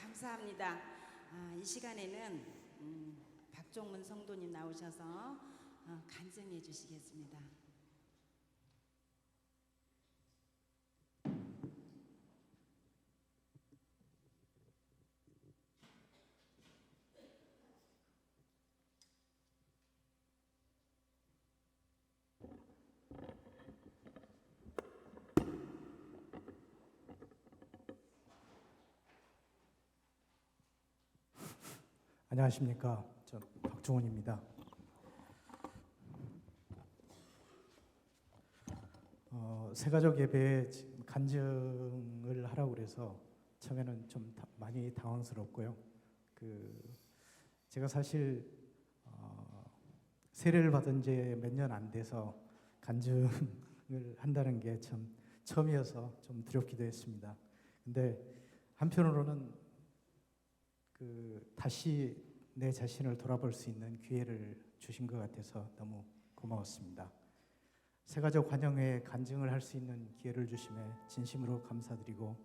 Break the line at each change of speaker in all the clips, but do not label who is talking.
감사합니다. 이 시간에는 박종문 성도님 나오셔서 간증해 주시겠습니다.
안녕하십니까. 저 박종훈입니다. 새가족 예배에 간증을 하라고 그래서 처음에는 좀 많이 당황스럽고요. 제가 사실 세례를 받은 지 몇 년 안 돼서 간증을 한다는 게 참 처음이어서 좀 두렵기도 했습니다. 근데 한편으로는 다시 내 자신을 돌아볼 수 있는 기회를 주신 것 같아서 너무 고마웠습니다. 새가족 환영회에 간증을 할 수 있는 기회를 주심에 진심으로 감사드리고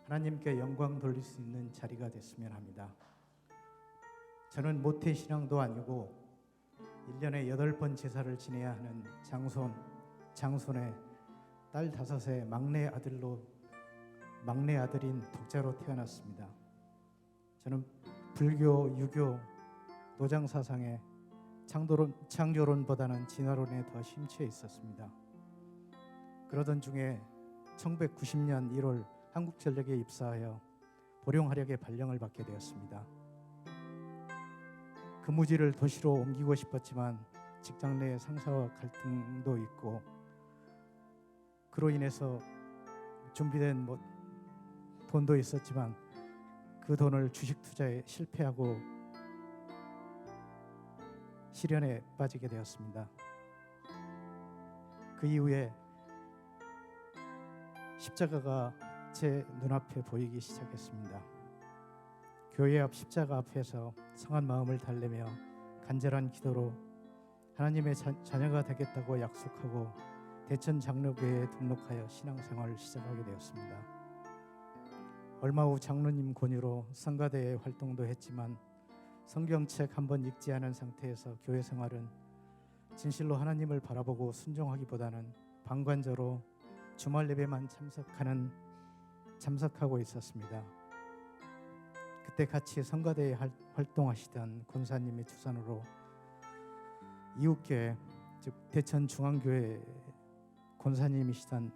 하나님께 영광 돌릴 수 있는 자리가 됐으면 합니다. 저는 모태신앙도 아니고 1년에 8번 제사를 지내야 하는 장손의 딸 5의 막내 아들인 독자로 태어났습니다. 저는 불교, 유교, 노장 사상에 창조론보다는 진화론에 더 심취해 있었습니다. 그러던 중에 1990년 1월 한국전력에 입사하여 보령화력의 발령을 받게 되었습니다. 근무지를 도시로 옮기고 싶었지만 직장 내 상사와 갈등도 있고 그로 인해서 준비된 돈도 있었지만 그 돈을 주식 투자에 실패하고 시련에 빠지게 되었습니다. 그 이후에 십자가가 제 눈앞에 보이기 시작했습니다. 교회 앞 십자가 앞에서 성한 마음을 달래며 간절한 기도로 하나님의 자녀가 되겠다고 약속하고 대천 장로교회에 등록하여 신앙생활을 시작하게 되었습니다. 얼마 후 장로님 권유로 성가대회 활동도 했지만 성경책 한 번 읽지 않은 상태에서 교회 생활은 진실로 하나님을 바라보고 순종하기보다는 방관자로 주말 예배만 참석하고 있었습니다. 그때 같이 성가대회 활동하시던 권사님의 추선으로 이웃교회 즉 대천 중앙교회 권사님이시던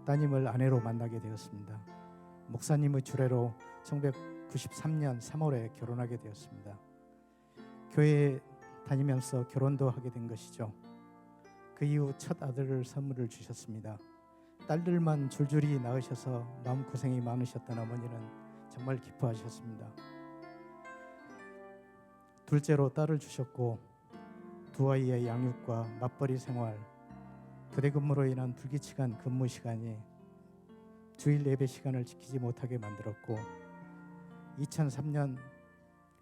따님을 아내로 만나게 되었습니다. 목사님의 주례로 1993년 3월에 결혼하게 되었습니다. 교회에 다니면서 결혼도 하게 된 것이죠. 그 이후 첫 아들을 선물을 주셨습니다. 딸들만 줄줄이 낳으셔서 마음고생이 많으셨던 어머니는 정말 기뻐하셨습니다. 둘째로 딸을 주셨고 두 아이의 양육과 맞벌이 생활, 교대 근무로 인한 불규칙한 근무 시간이 주일 예배 시간을 지키지 못하게 만들었고 2003년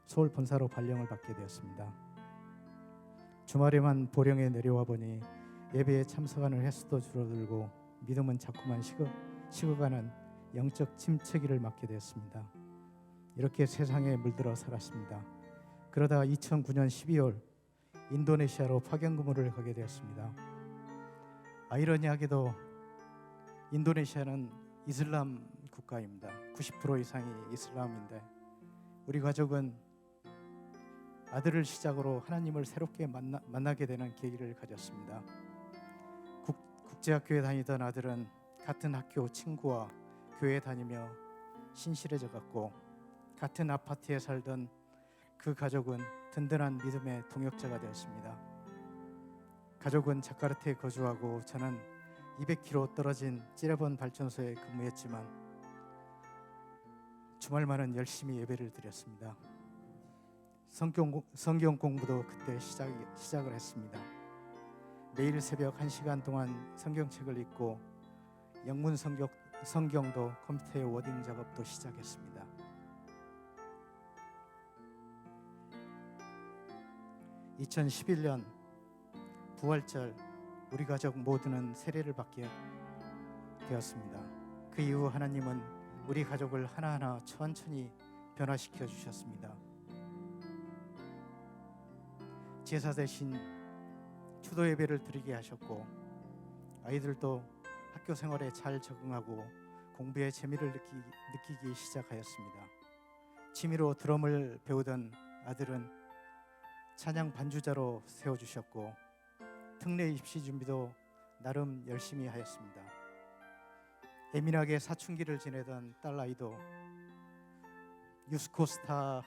서울 본사로 발령을 받게 되었습니다. 주말에만 보령에 내려와 보니 예배에 참석하는 횟수도 줄어들고 믿음은 자꾸만 식어가는 영적 침체기를 맞게 되었습니다. 이렇게 세상에 물들어 살았습니다. 그러다 2009년 12월 인도네시아로 파견 근무를 가게 되었습니다. 아이러니하게도 인도네시아는 이슬람 국가입니다. 90% 이상이 이슬람인데 우리 가족은 아들을 시작으로 하나님을 새롭게 만나게 되는 계기를 가졌습니다. 국제학교에 다니던 아들은 같은 학교 친구와 교회 다니며 신실해져 갔고, 같은 아파트에 살던 그 가족은 든든한 믿음의 동역자가 되었습니다. 가족은 자카르타에 거주하고 저는 200km 떨어진 찌레본 발전소에 근무했지만 주말만은 열심히 예배를 드렸습니다. 성경 공부도 그때 시작을 했습니다. 매일 새벽 1시간 동안 성경책을 읽고 영문 성경도 컴퓨터의 워딩 작업도 시작했습니다. (2011년) 부활절 우리 가족 모두는 세례를 받게 되었습니다. 그 이후 하나님은 우리 가족을 하나하나 천천히 변화시켜 주셨습니다. 제사 대신 추도 예배를 드리게 하셨고, 아이들도 학교 생활에 잘 적응하고 공부에 재미를 느끼기 시작하였습니다. 취미로 드럼을 배우던 아들은 찬양 반주자로 세워주셨고, 특례 입시 준비도 나름 열심히 하였습니다. 예민하게 사춘기를 지내던 딸 아이도 유스코스타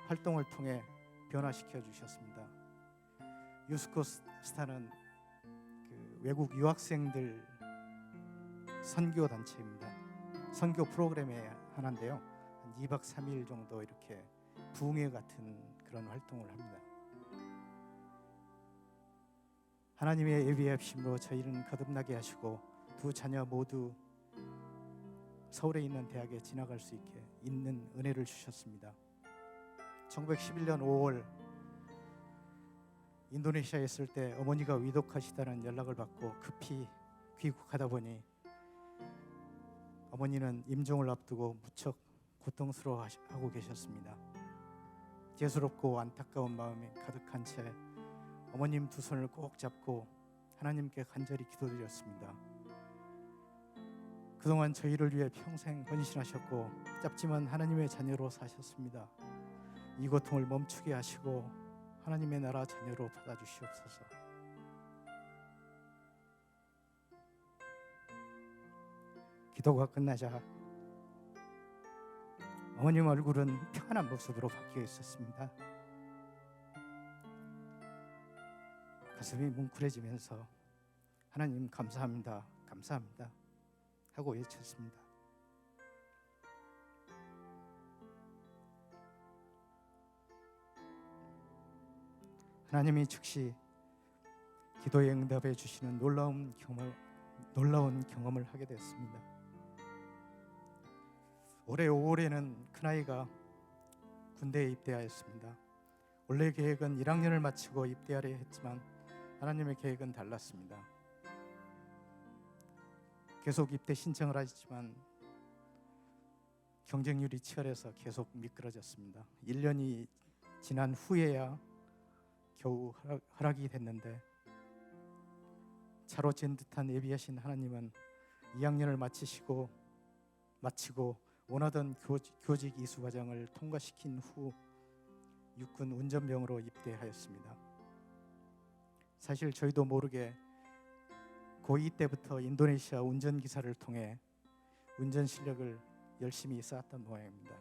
활동을 통해 변화시켜 주셨습니다. 유스코스타는 그 외국 유학생들 선교 단체입니다. 선교 프로그램의 하나인데요. 한 2박 3일 정도 이렇게 부흥회 같은 그런 활동을 합니다. 하나님의 예비의 힘으로 저희는 거듭나게 하시고 두 자녀 모두 서울에 있는 대학에 진학할 수 있는 은혜를 주셨습니다. 1911년 5월 인도네시아에 있을 때 어머니가 위독하시다는 연락을 받고 급히 귀국하다 보니 어머니는 임종을 앞두고 무척 고통스러워하고 계셨습니다. 죄스럽고 안타까운 마음이 가득한 채 어머님 두 손을 꼭 잡고 하나님께 간절히 기도드렸습니다. 그동안 저희를 위해 평생 헌신하셨고 짧지만 하나님의 자녀로 사셨습니다. 이 고통을 멈추게 하시고 하나님의 나라 자녀로 받아주시옵소서. 기도가 끝나자 어머님 얼굴은 평안한 모습으로 바뀌어 있었습니다. 가슴이 뭉클해지면서 하나님 감사합니다, 감사합니다 하고 외쳤습니다. 하나님이 즉시 기도의 응답해 주시는 놀라운 경험을 하게 됐습니다. 올해 5월에는 큰아이가 군대에 입대하였습니다. 원래 계획은 1학년을 마치고 입대하려 했지만 하나님의 계획은 달랐습니다. 계속 입대 신청을 하지만 경쟁률이 치열해서 계속 미끄러졌습니다. 1년이 지난 후에야 겨우 허락이 됐는데, 차로 잰 듯한 예비하신 하나님은 2학년을 마치고 원하던 교직 이수 과정을 통과시킨 후 육군 운전병으로 입대하였습니다. 사실 저희도 모르게 고2 때부터 인도네시아 운전기사를 통해 운전 실력을 열심히 쌓았던 모양입니다.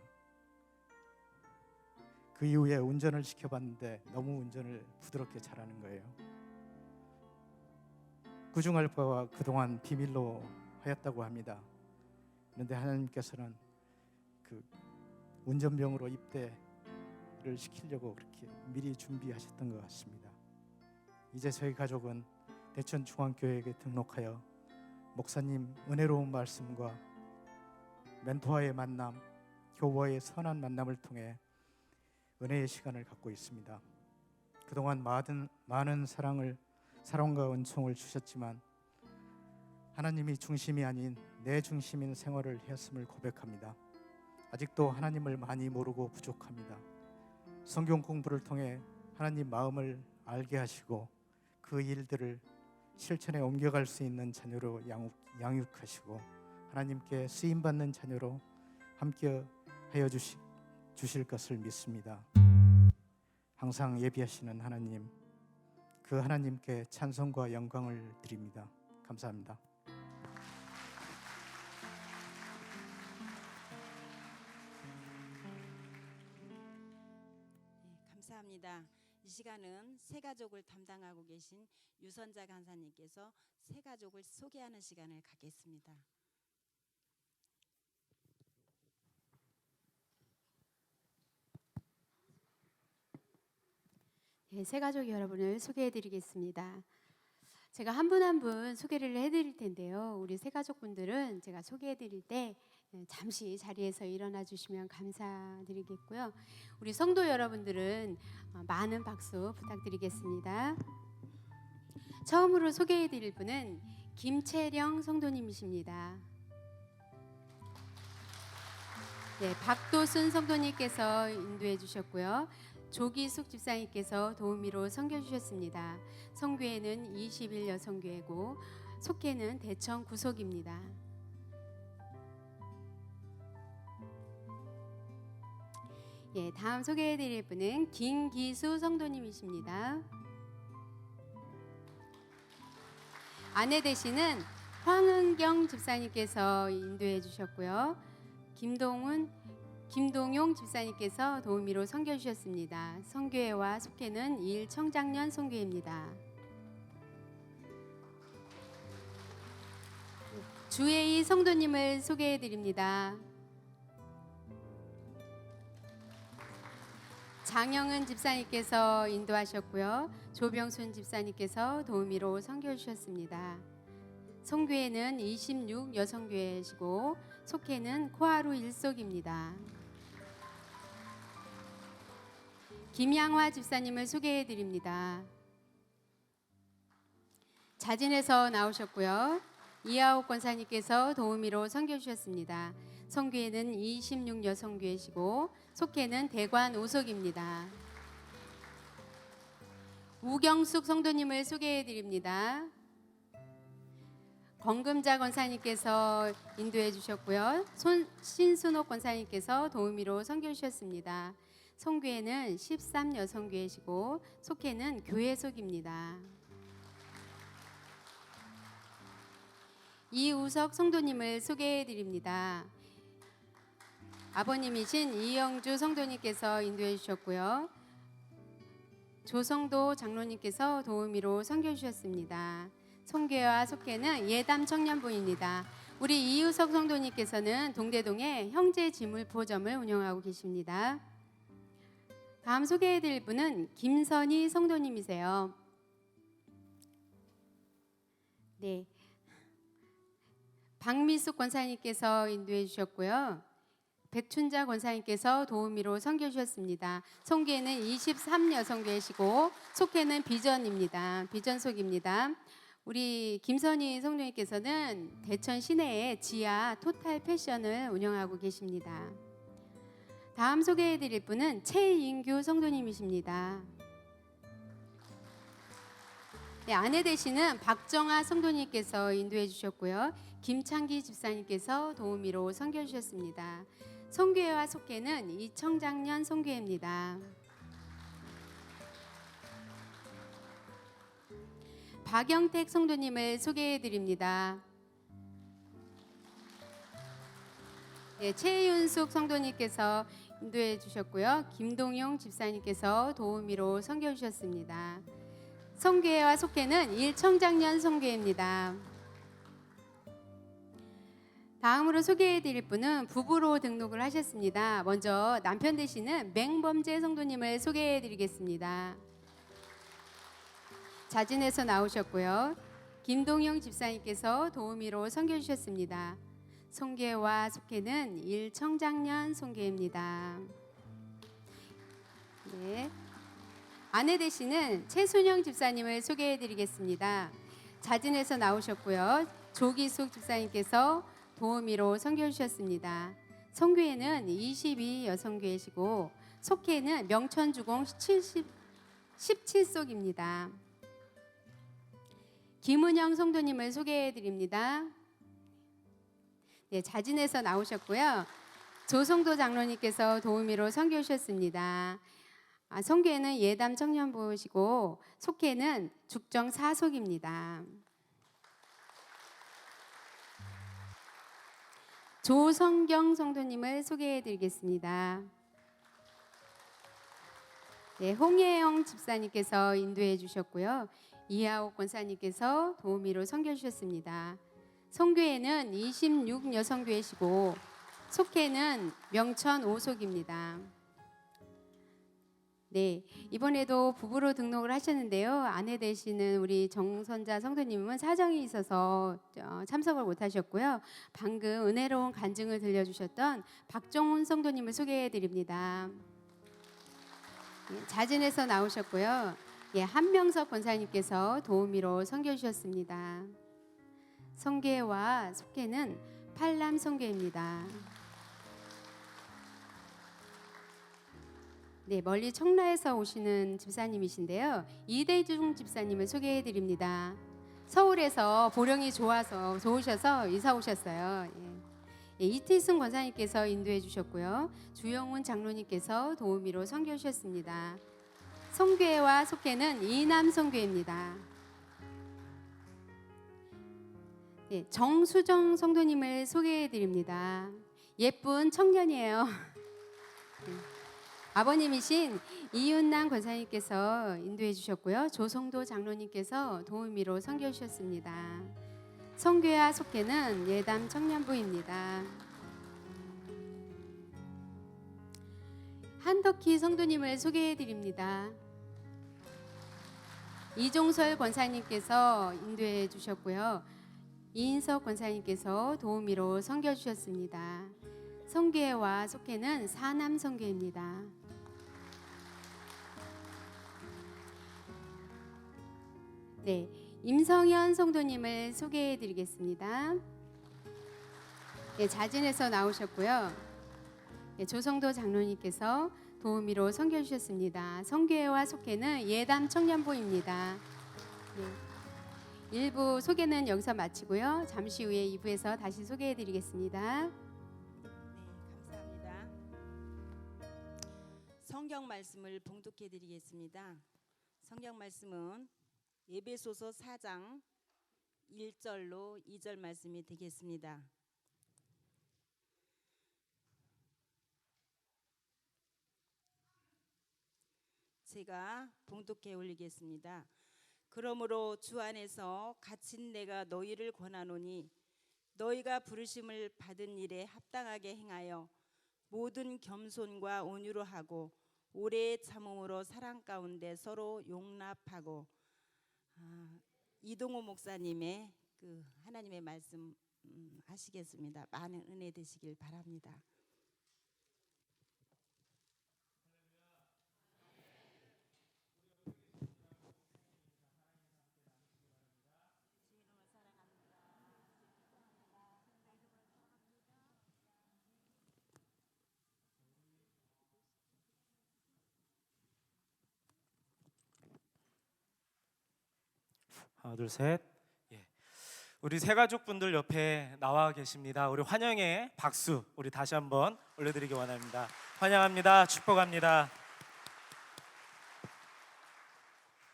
그 이후에 운전을 시켜봤는데 너무 운전을 부드럽게 잘하는 거예요. 구중알바와 그동안 비밀로 하였다고 합니다. 그런데 하나님께서는 그 운전병으로 입대를 시키려고 그렇게 미리 준비하셨던 것 같습니다. 이제 저희 가족은 대천 중앙교회에 등록하여 목사님 은혜로운 말씀과 멘토와의 만남, 교우와의 선한 만남을 통해 은혜의 시간을 갖고 있습니다. 그동안 많은 사랑과 은총을 주셨지만 하나님이 중심이 아닌 내 중심인 생활을 했음을 고백합니다. 아직도 하나님을 많이 모르고 부족합니다. 성경 공부를 통해 하나님 마음을 알게 하시고 그 일들을 실천에 옮겨갈 수 있는 자녀로 양육하시고 하나님께 쓰임받는 자녀로 함께 하여 주실 것을 믿습니다. 항상 예비하시는 하나님, 그 하나님께 찬송과 영광을 드립니다. 감사합니다.
감사합니다. 이 시간은 새가족을 담당하고 계신 유선자 간사님께서 새가족을 소개하는 시간을 갖겠습니다.
네, 새가족 여러분을 소개해드리겠습니다. 제가 한 분 한 분 소개를 해드릴 텐데요. 우리 새가족분들은 제가 소개해드릴 때 잠시 자리에서 일어나 주시면 감사드리겠고요. 우리 성도 여러분들은 많은 박수 부탁드리겠습니다. 처음으로 소개해드릴 분은 김채령 성도님이십니다. 네, 박도순 성도님께서 인도해 주셨고요. 조기숙 집사님께서 도우미로 섬겨주셨습니다. 성교회는 21 여성교회고 속회는 대천 구속입니다. 예, 다음 소개해드릴 분은 김기수 성도님이십니다. 아내 되시는 황은경 집사님께서 인도해 주셨고요. 김동용 집사님께서 도우미로 섬겨주셨습니다. 성교회와 속회는 일청장년 성교회입니다. 주혜희 성도님을 소개해드립니다. 장영은 집사님께서 인도하셨고요. 조병순 집사님께서 도우미로 섬겨주셨습니다. 성교회는 26 여성교회이시고 속회는 코하루 일속입니다. 김양화 집사님을 소개해드립니다. 자진해서 나오셨고요. 이하옥 권사님께서 도우미로 섬겨주셨습니다. 성교회는 26 여성교회이시고 속회는 대관 오속입니다. 우경숙 성도님을 소개해드립니다. 권금자 권사님께서 인도해 주셨고요. 신순옥 권사님께서 도우미로 섬겨주셨습니다. 성교회는 13 여성교회이시고 속회는 교회속입니다. 이우석 성도님을 소개해 드립니다. 아버님이신 이영주 성도님께서 인도해 주셨고요. 조성도 장로님께서 도우미로 섬겨주셨습니다. 성교회와 속회는 예담 청년부입니다. 우리 이우석 성도님께서는 동대동에 형제지물포점을 운영하고 계십니다. 다음 소개해드릴 분은 김선희 성도님이세요. 네, 박미숙 권사님께서 인도해 주셨고요. 백춘자 권사님께서 도우미로 섬겨주셨습니다. 성교회는 23 여성교회시고 속회는 비전입니다. 비전속입니다. 우리 김선희 성도님께서는 대천 시내에 지하 토탈 패션을 운영하고 계십니다. 다음 소개해드릴 분은 최인규 성도님이십니다. 네, 아내 되시는 박정아 성도님께서 인도해 주셨고요. 김창기 집사님께서 도우미로 섬겨주셨습니다. 성교회와 속회는 이청장년 성교회입니다. 박영택 성도님을 소개해드립니다. 네, 최윤숙 성도님께서 인도해 주셨고요. 김동용 집사님께서 도우미로 섬겨주셨습니다. 성교회와 속회는 일청장년 성교회입니다. 다음으로 소개해드릴 분은 부부로 등록을 하셨습니다. 먼저 남편 되시는 맹범재 성도님을 소개해드리겠습니다. 자진해서 나오셨고요. 김동영 집사님께서 도우미로 섬겨주셨습니다. 성교회와 속회는 일청장년 성교회입니다. 네. 아내 되시는 최순영 집사님을 소개해드리겠습니다. 자진해서 나오셨고요. 조기숙 집사님께서 도우미로 섬겨주셨습니다. 성교회는 22 여성교회시고 속회는 명천주공 17속입니다. 김은영 성도님을 소개해드립니다. 네, 자진해서 나오셨고요. 조성도 장로님께서 도우미로 섬겨주셨습니다. 성교회는 예담 청년부시고 속회는 죽정 사속입니다. 조성경 성도님을 소개해 드리겠습니다. 네, 홍혜영 집사님께서 인도해 주셨고요. 이하옥 권사님께서 도우미로 선교 주셨습니다. 성교회는 26여성교회시고 속회는 명천 5속입니다. 네, 이번에도 부부로 등록을 하셨는데요. 아내 되시는 우리 정선자 성도님은 사정이 있어서 참석을 못하셨고요. 방금 은혜로운 간증을 들려주셨던 박종훈 성도님을 소개해 드립니다. 자진해서 나오셨고요. 한명석 권사님께서 도우미로 선교 주셨습니다. 성교회와 속회는 팔람 성교회입니다. 네, 멀리 청라에서 오시는 집사님이신데요. 이대중 집사님을 소개해 드립니다. 서울에서 보령이 좋으셔서 이사 오셨어요. 이태승 권사님께서 인도해 주셨고요. 주영훈 장로님께서 도우미로 선교 주셨습니다. 성교회와 속회는 이남 성교회입니다. 네, 정수정 성도님을 소개해 드립니다. 예쁜 청년이에요. 아버님이신 이윤남 권사님께서 인도해 주셨고요. 조성도 장로님께서 도우미로 선교 주셨습니다. 성교회와 속회는 예담 청년부입니다. 한덕희 성도님을 소개해 드립니다. 이종설 권사님께서 인도해 주셨고요. 이인석 권사님께서 도우미로 선교 주셨습니다. 성교회와 속회는 사남 성교회입니다. 네, 임성현 성도님을 소개해 드리겠습니다. 네, 자진해서 나오셨고요. 네, 조성도 장로님께서 도우미로 선교 주셨습니다. 성교회와 속회는 예담 청년부입니다. 네, 1부 소개는 여기서 마치고요. 잠시 후에 2부에서 다시 소개해 드리겠습니다.
네, 감사합니다. 성경 말씀을 봉독해 드리겠습니다. 성경 말씀은 에베소서 4장 1절로 2절 말씀이 되겠습니다. 제가 봉독해 올리겠습니다. 그러므로 주 안에서 갇힌 내가 너희를 권하노니 너희가 부르심을 받은 일에 합당하게 행하여 모든 겸손과 온유로 하고 오래 참음으로 사랑 가운데 서로 용납하고 이동호 목사님의 그 하나님의 말씀 하시겠습니다. 많은 은혜 되시길 바랍니다.
하나 둘 셋. 우리 새 가족분들 옆에 나와 계십니다. 우리 환영의 박수 우리 다시 한번 올려드리기 원합니다. 환영합니다. 축복합니다.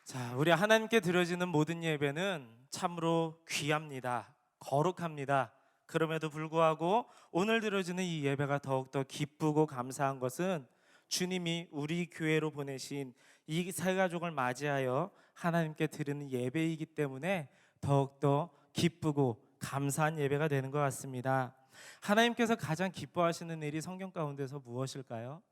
자, 우리 하나님께 드려지는 모든 예배는 참으로 귀합니다. 거룩합니다. 그럼에도 불구하고 오늘 드려지는 이 예배가 더욱더 기쁘고 감사한 것은 주님이 우리 교회로 보내신 이 새 가족을 맞이하여 하나님께 드리는 예배이기 때문에 더욱더 기쁘고 감사한 예배가 되는 것 같습니다. 하나님께서 가장 기뻐하시는 일이 성경 가운데서 무엇일까요?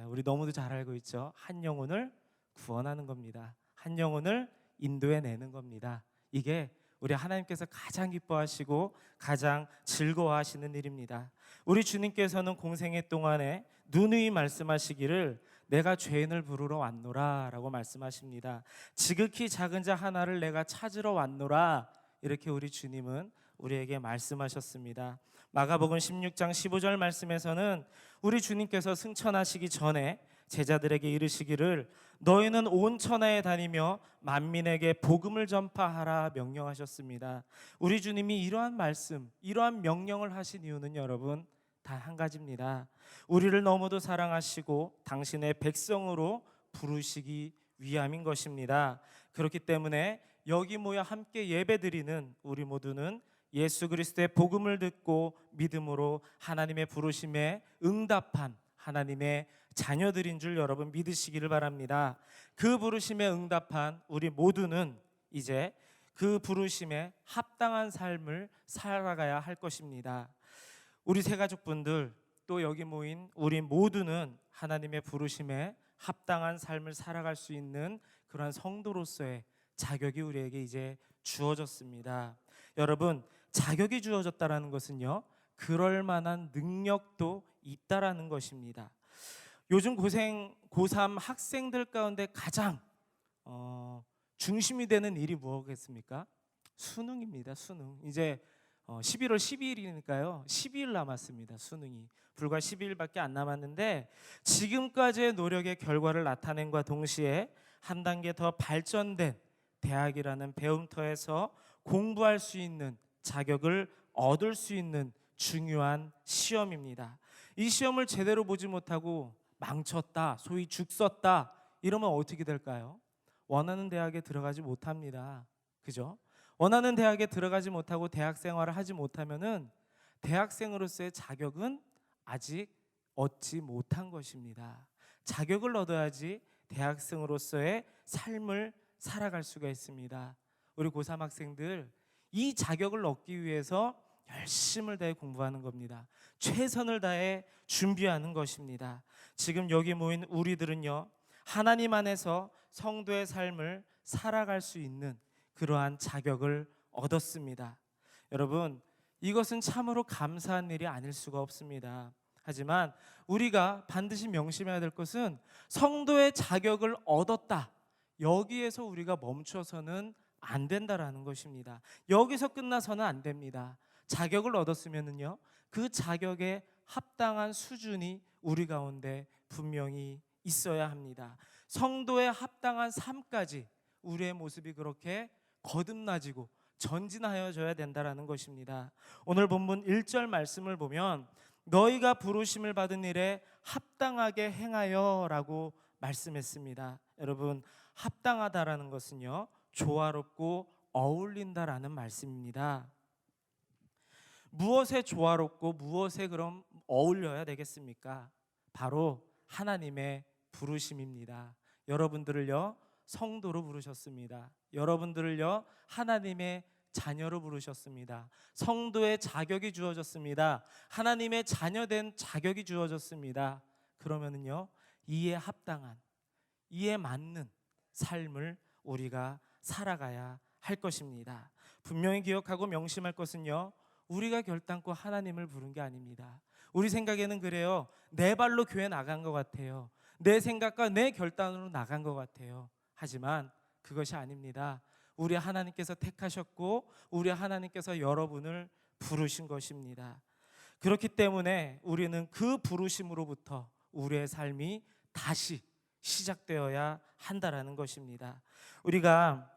우리 너무도 잘 알고 있죠. 한 영혼을 구원하는 겁니다. 한 영혼을 인도해내는 겁니다. 이게 우리 하나님께서 가장 기뻐하시고 가장 즐거워하시는 일입니다. 우리 주님께서는 공생애 동안에 누누이 말씀하시기를 내가 죄인을 부르러 왔노라 라고 말씀하십니다. 지극히 작은 자 하나를 내가 찾으러 왔노라, 이렇게 우리 주님은 우리에게 말씀하셨습니다. 마가복음 16장 15절 말씀에서는 우리 주님께서 승천하시기 전에 제자들에게 이르시기를 너희는 온 천하에 다니며 만민에게 복음을 전파하라 명령하셨습니다. 우리 주님이 이러한 말씀, 이러한 명령을 하신 이유는 여러분 단 한 가지입니다. 우리를 너무도 사랑하시고 당신의 백성으로 부르시기 위함인 것입니다. 그렇기 때문에 여기 모여 함께 예배드리는 우리 모두는 예수 그리스도의 복음을 듣고 믿음으로 하나님의 부르심에 응답한 하나님의 자녀들인 줄 여러분 믿으시기를 바랍니다. 그 부르심에 응답한 우리 모두는 이제 그 부르심에 합당한 삶을 살아가야 할 것입니다. 우리 새가족분들 또 여기 모인 우리 모두는 하나님의 부르심에 합당한 삶을 살아갈 수 있는 그러한 성도로서의 자격이 우리에게 이제 주어졌습니다. 여러분, 자격이 주어졌다라는 것은요, 그럴 만한 능력도 있다라는 것입니다. 요즘 고3 학생들 가운데 가장 중심이 되는 일이 무엇겠습니까? 수능입니다. 수능. 이제 11월 12일이니까요. 12일 남았습니다. 수능이. 불과 12일밖에 안 남았는데 지금까지의 노력의 결과를 나타낸과 동시에 한 단계 더 발전된 대학이라는 배움터에서 공부할 수 있는 자격을 얻을 수 있는 중요한 시험입니다. 이 시험을 제대로 보지 못하고 망쳤다, 소위 죽 썼다 이러면 어떻게 될까요? 원하는 대학에 들어가지 못합니다. 그죠? 원하는 대학에 들어가지 못하고 대학 생활을 하지 못하면은 대학생으로서의 자격은 아직 얻지 못한 것입니다. 자격을 얻어야지 대학생으로서의 삶을 살아갈 수가 있습니다. 우리 고3 학생들 이 자격을 얻기 위해서 열심을 다해 공부하는 겁니다. 최선을 다해 준비하는 것입니다. 지금 여기 모인 우리들은요, 하나님 안에서 성도의 삶을 살아갈 수 있는 그러한 자격을 얻었습니다. 여러분, 이것은 참으로 감사한 일이 아닐 수가 없습니다. 하지만 우리가 반드시 명심해야 될 것은 성도의 자격을 얻었다, 여기에서 우리가 멈춰서는 안 된다라는 것입니다. 여기서 끝나서는 안 됩니다. 자격을 얻었으면은요, 그 자격에 합당한 수준이 우리 가운데 분명히 있어야 합니다. 성도의 합당한 삶까지 우리의 모습이 그렇게 거듭나지고 전진하여져야 된다라는 것입니다. 오늘 본문 1절 말씀을 보면 너희가 부르심을 받은 일에 합당하게 행하여 라고 말씀했습니다. 여러분, 합당하다라는 것은요, 조화롭고 어울린다라는 말씀입니다. 무엇에 조화롭고 무엇에 그럼 어울려야 되겠습니까? 바로 하나님의 부르심입니다. 여러분들을요, 성도로 부르셨습니다. 여러분들을요, 하나님의 자녀로 부르셨습니다. 성도의 자격이 주어졌습니다. 하나님의 자녀된 자격이 주어졌습니다. 그러면은요, 이에 합당한, 이에 맞는 삶을 우리가 살아가야 할 것입니다. 분명히 기억하고 명심할 것은요, 우리가 결단코 하나님을 부른 게 아닙니다. 우리 생각에는 그래요. 내 발로 교회 나간 것 같아요. 내 생각과 내 결단으로 나간 것 같아요. 하지만 그것이 아닙니다. 우리 하나님께서 택하셨고 우리 하나님께서 여러분을 부르신 것입니다. 그렇기 때문에 우리는 그 부르심으로부터 우리의 삶이 다시 시작되어야 한다라는 것입니다. 우리가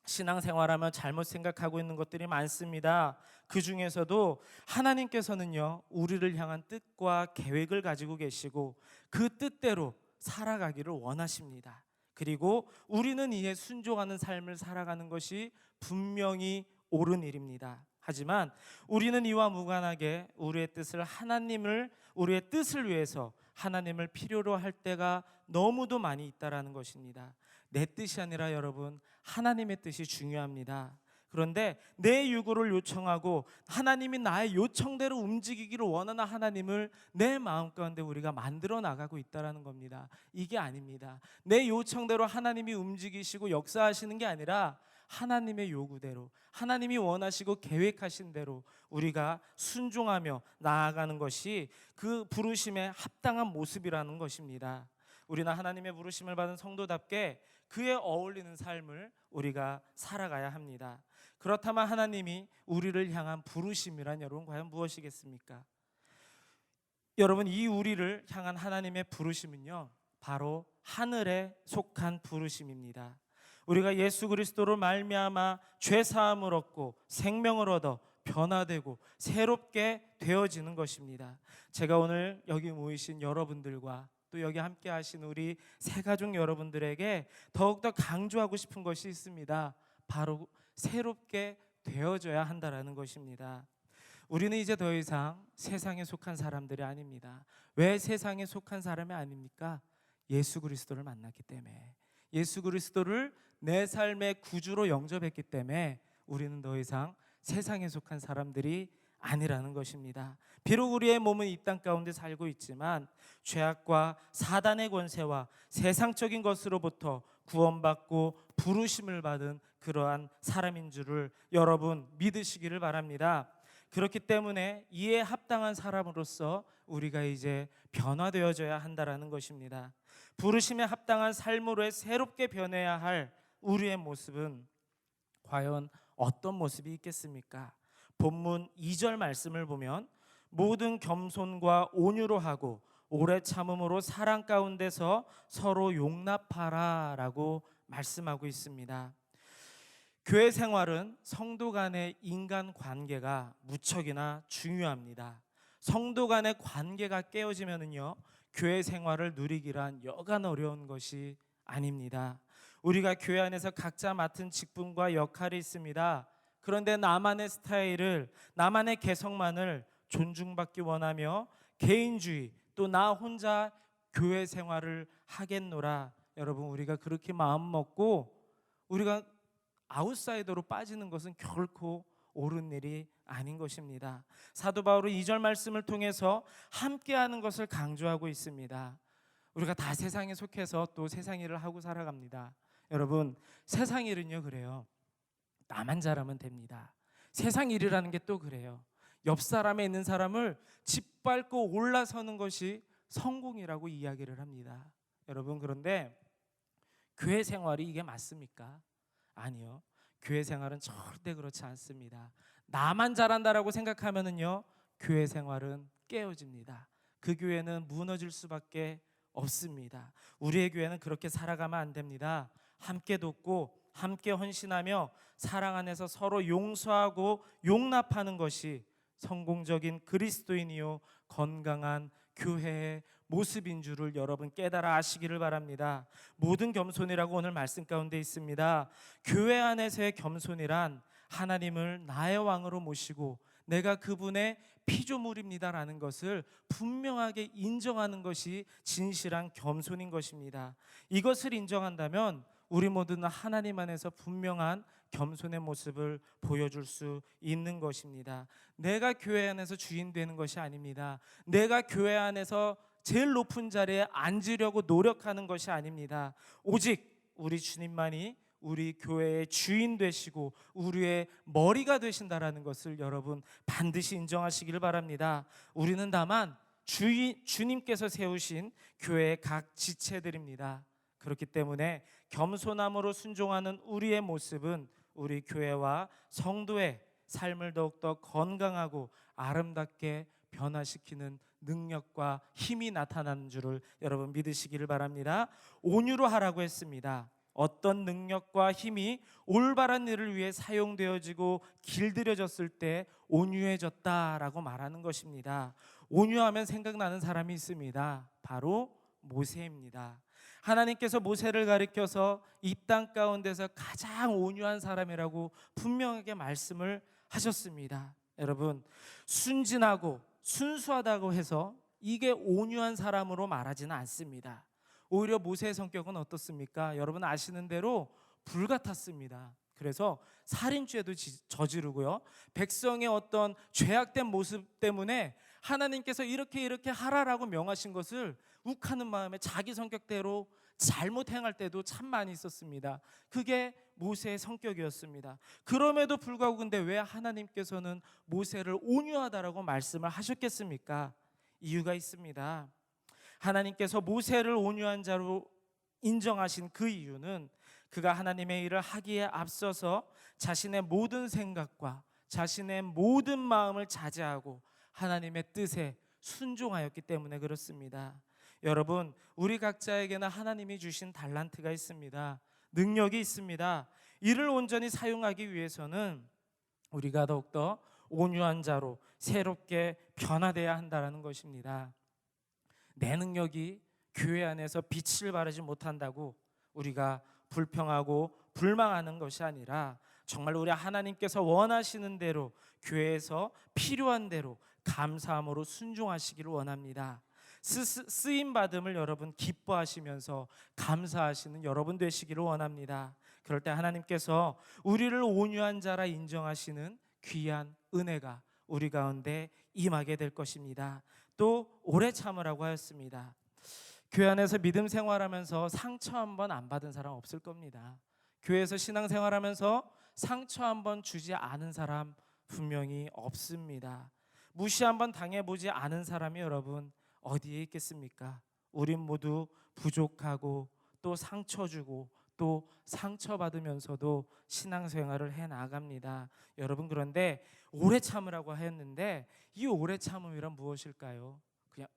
신앙생활하면 잘못 생각하고 있는 것들이 많습니다. 그 중에서도 하나님께서는요, 우리를 향한 뜻과 계획을 가지고 계시고 그 뜻대로 살아가기를 원하십니다. 그리고 우리는 이에 순종하는 삶을 살아가는 것이 분명히 옳은 일입니다. 하지만 우리는 이와 무관하게 우리의 뜻을 위해서 하나님을 필요로 할 때가 너무도 많이 있다라는 것입니다. 내 뜻이 아니라 여러분, 하나님의 뜻이 중요합니다. 그런데 내 요구를 요청하고 하나님이 나의 요청대로 움직이기를 원하는 하나님을 내 마음 가운데 우리가 만들어 나가고 있다는 겁니다. 이게 아닙니다. 내 요청대로 하나님이 움직이시고 역사하시는 게 아니라 하나님의 요구대로, 하나님이 원하시고 계획하신 대로 우리가 순종하며 나아가는 것이 그 부르심에 합당한 모습이라는 것입니다. 우리는 하나님의 부르심을 받은 성도답게 그에 어울리는 삶을 우리가 살아가야 합니다. 그렇다면 하나님이 우리를 향한 부르심이란 여러분 과연 무엇이겠습니까? 여러분, 이 우리를 향한 하나님의 부르심은요, 바로 하늘에 속한 부르심입니다. 우리가 예수 그리스도로 말미암아 죄 사함을 얻고 생명을 얻어 변화되고 새롭게 되어지는 것입니다. 제가 오늘 여기 모이신 여러분들과 또 여기 함께 하신 우리 새가족 여러분들에게 더욱더 강조하고 싶은 것이 있습니다. 바로 새롭게 되어져야 한다라는 것입니다. 우리는 이제 더 이상 세상에 속한 사람들이 아닙니다. 왜 세상에 속한 사람이 아닙니까? 예수 그리스도를 만났기 때문에, 예수 그리스도를 내 삶의 구주로 영접했기 때문에 우리는 더 이상 세상에 속한 사람들이 아니라는 것입니다. 비록 우리의 몸은 이 땅 가운데 살고 있지만 죄악과 사단의 권세와 세상적인 것으로부터 구원받고 부르심을 받은 그러한 사람인 줄을 여러분 믿으시기를 바랍니다. 그렇기 때문에 이에 합당한 사람으로서 우리가 이제 변화되어져야 한다라는 것입니다. 부르심에 합당한 삶으로 새롭게 변해야 할 우리의 모습은 과연 어떤 모습이 있겠습니까? 본문 2절 말씀을 보면 모든 겸손과 온유로 하고 오래 참음으로 사랑 가운데서 서로 용납하라라고 말씀하고 있습니다. 교회 생활은 성도 간의 인간 관계가 무척이나 중요합니다. 성도 간의 관계가 깨어지면은요, 교회 생활을 누리기란 여간 어려운 것이 아닙니다. 우리가 교회 안에서 각자 맡은 직분과 역할이 있습니다. 그런데 나만의 스타일을, 나만의 개성만을 존중받기 원하며 개인주의, 또 나 혼자 교회 생활을 하겠노라. 여러분, 우리가 그렇게 마음 먹고 우리가 아웃사이더로 빠지는 것은 결코 옳은 일이 아닌 것입니다. 사도 바울은 2절 말씀을 통해서 함께하는 것을 강조하고 있습니다. 우리가 다 세상에 속해서 또 세상 일을 하고 살아갑니다. 여러분, 세상 일은요 그래요. 나만 잘하면 됩니다. 세상 일이라는 게 또 그래요. 옆 사람에 있는 사람을 짓밟고 올라서는 것이 성공이라고 이야기를 합니다. 여러분, 그런데 교회 생활이 이게 맞습니까? 아니요. 교회 생활은 절대 그렇지 않습니다. 나만 잘한다라고 생각하면은요, 교회 생활은 깨어집니다. 그 교회는 무너질 수밖에 없습니다. 우리의 교회는 그렇게 살아가면 안 됩니다. 함께 돕고 함께 헌신하며 사랑 안에서 서로 용서하고 용납하는 것이 성공적인 그리스도인이요 건강한 교회의 모습인 줄을 여러분 깨달아 아시기를 바랍니다. 모든 겸손이라고 오늘 말씀 가운데 있습니다. 교회 안에서의 겸손이란 하나님을 나의 왕으로 모시고 내가 그분의 피조물입니다라는 것을 분명하게 인정하는 것이 진실한 겸손인 것입니다. 이것을 인정한다면 우리 모두는 하나님 안에서 분명한 겸손의 모습을 보여줄 수 있는 것입니다. 내가 교회 안에서 주인 되는 것이 아닙니다. 내가 교회 안에서 제일 높은 자리에 앉으려고 노력하는 것이 아닙니다. 오직 우리 주님만이 우리 교회의 주인 되시고 우리의 머리가 되신다라는 것을 여러분 반드시 인정하시기를 바랍니다. 우리는 다만 주님께서 세우신 교회의 각 지체들입니다. 그렇기 때문에 겸손함으로 순종하는 우리의 모습은 우리 교회와 성도의 삶을 더욱더 건강하고 아름답게 변화시키는 능력과 힘이 나타나는 줄을 여러분 믿으시기를 바랍니다. 온유로 하라고 했습니다. 어떤 능력과 힘이 올바른 일을 위해 사용되어지고 길들여졌을 때 온유해졌다라고 말하는 것입니다. 온유하면 생각나는 사람이 있습니다. 바로 모세입니다. 하나님께서 모세를 가리켜서 이 땅 가운데서 가장 온유한 사람이라고 분명하게 말씀을 하셨습니다. 여러분, 순진하고 순수하다고 해서 이게 온유한 사람으로 말하지는 않습니다. 오히려 모세의 성격은 어떻습니까? 여러분 아시는 대로 불 같았습니다. 그래서 살인죄도 저지르고요, 백성의 어떤 죄악된 모습 때문에 하나님께서 이렇게 하라라고 명하신 것을 욱하는 마음에 자기 성격대로 잘못 행할 때도 참 많이 있었습니다. 그게 모세의 성격이었습니다. 그럼에도 불구하고 근데 왜 하나님께서는 모세를 온유하다라고 말씀을 하셨겠습니까? 이유가 있습니다. 하나님께서 모세를 온유한 자로 인정하신 그 이유는 그가 하나님의 일을 하기에 앞서서 자신의 모든 생각과 자신의 모든 마음을 자제하고 하나님의 뜻에 순종하였기 때문에 그렇습니다. 여러분, 우리 각자에게는 하나님이 주신 달란트가 있습니다. 능력이 있습니다. 이를 온전히 사용하기 위해서는 우리가 더욱더 온유한 자로 새롭게 변화되어야 한다는 것입니다. 내 능력이 교회 안에서 빛을 발하지 못한다고 우리가 불평하고 불망하는 것이 아니라 정말 우리 하나님께서 원하시는 대로 교회에서 필요한 대로 감사함으로 순종하시기를 원합니다. 쓰임 받음을 여러분 기뻐하시면서 감사하시는 여러분 되시기를 원합니다. 그럴 때 하나님께서 우리를 온유한 자라 인정하시는 귀한 은혜가 우리 가운데 임하게 될 것입니다. 또 오래 참으라고 하였습니다. 교회 안에서 믿음 생활하면서 상처 한 번 안 받은 사람 없을 겁니다. 교회에서 신앙 생활하면서 상처 한 번 주지 않은 사람 분명히 없습니다. 무시 한 번 당해보지 않은 사람이 여러분 어디에 있겠습니까? 우린 모두 부족하고 또 상처 주고 또 상처받으면서도 신앙생활을 해나갑니다. 여러분, 그런데 오래 참으라고 하였는데 이 오래 참음이란 무엇일까요? 그냥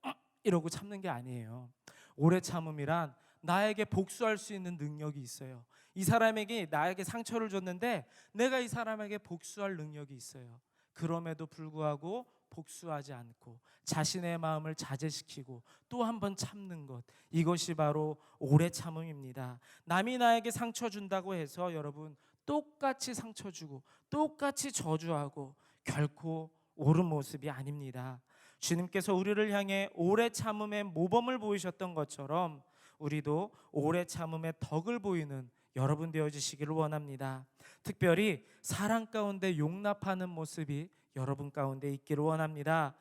이러고 참는 게 아니에요. 오래 참음이란 나에게 복수할 수 있는 능력이 있어요. 이 사람에게 나에게 상처를 줬는데 내가 이 사람에게 복수할 능력이 있어요. 그럼에도 불구하고 복수하지 않고 자신의 마음을 자제시키고 또 한 번 참는 것, 이것이 바로 오래 참음입니다. 남이 나에게 상처 준다고 해서 여러분 똑같이 상처 주고 똑같이 저주하고 결코 옳은 모습이 아닙니다. 주님께서 우리를 향해 오래 참음의 모범을 보이셨던 것처럼 우리도 오래 참음의 덕을 보이는 여러분 되어주시기를 원합니다. 특별히 사랑 가운데 용납하는 모습이 여러분 가운데 있기를 원합니다.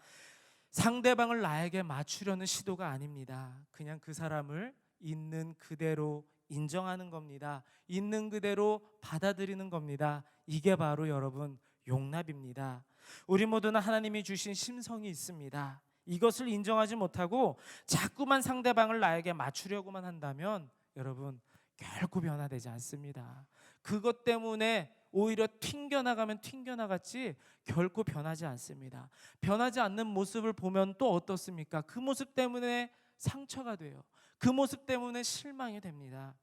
상대방을 나에게 맞추려는 시도가 아닙니다. 그냥 그 사람을 있는 그대로 인정하는 겁니다. 있는 그대로 받아들이는 겁니다. 이게 바로 여러분 용납입니다. 우리 모두는 하나님이 주신 심성이 있습니다. 이것을 인정하지 못하고 자꾸만 상대방을 나에게 맞추려고만 한다면 여러분 결코 변화되지 않습니다. 그것 때문에 오히려 튕겨나가면 튕겨나갔지 결코 변하지 않습니다. 변하지 않는 모습을 보면 또 어떻습니까? 그 모습 때문에 상처가 돼요. 그 모습 때문에 실망이 됩니다.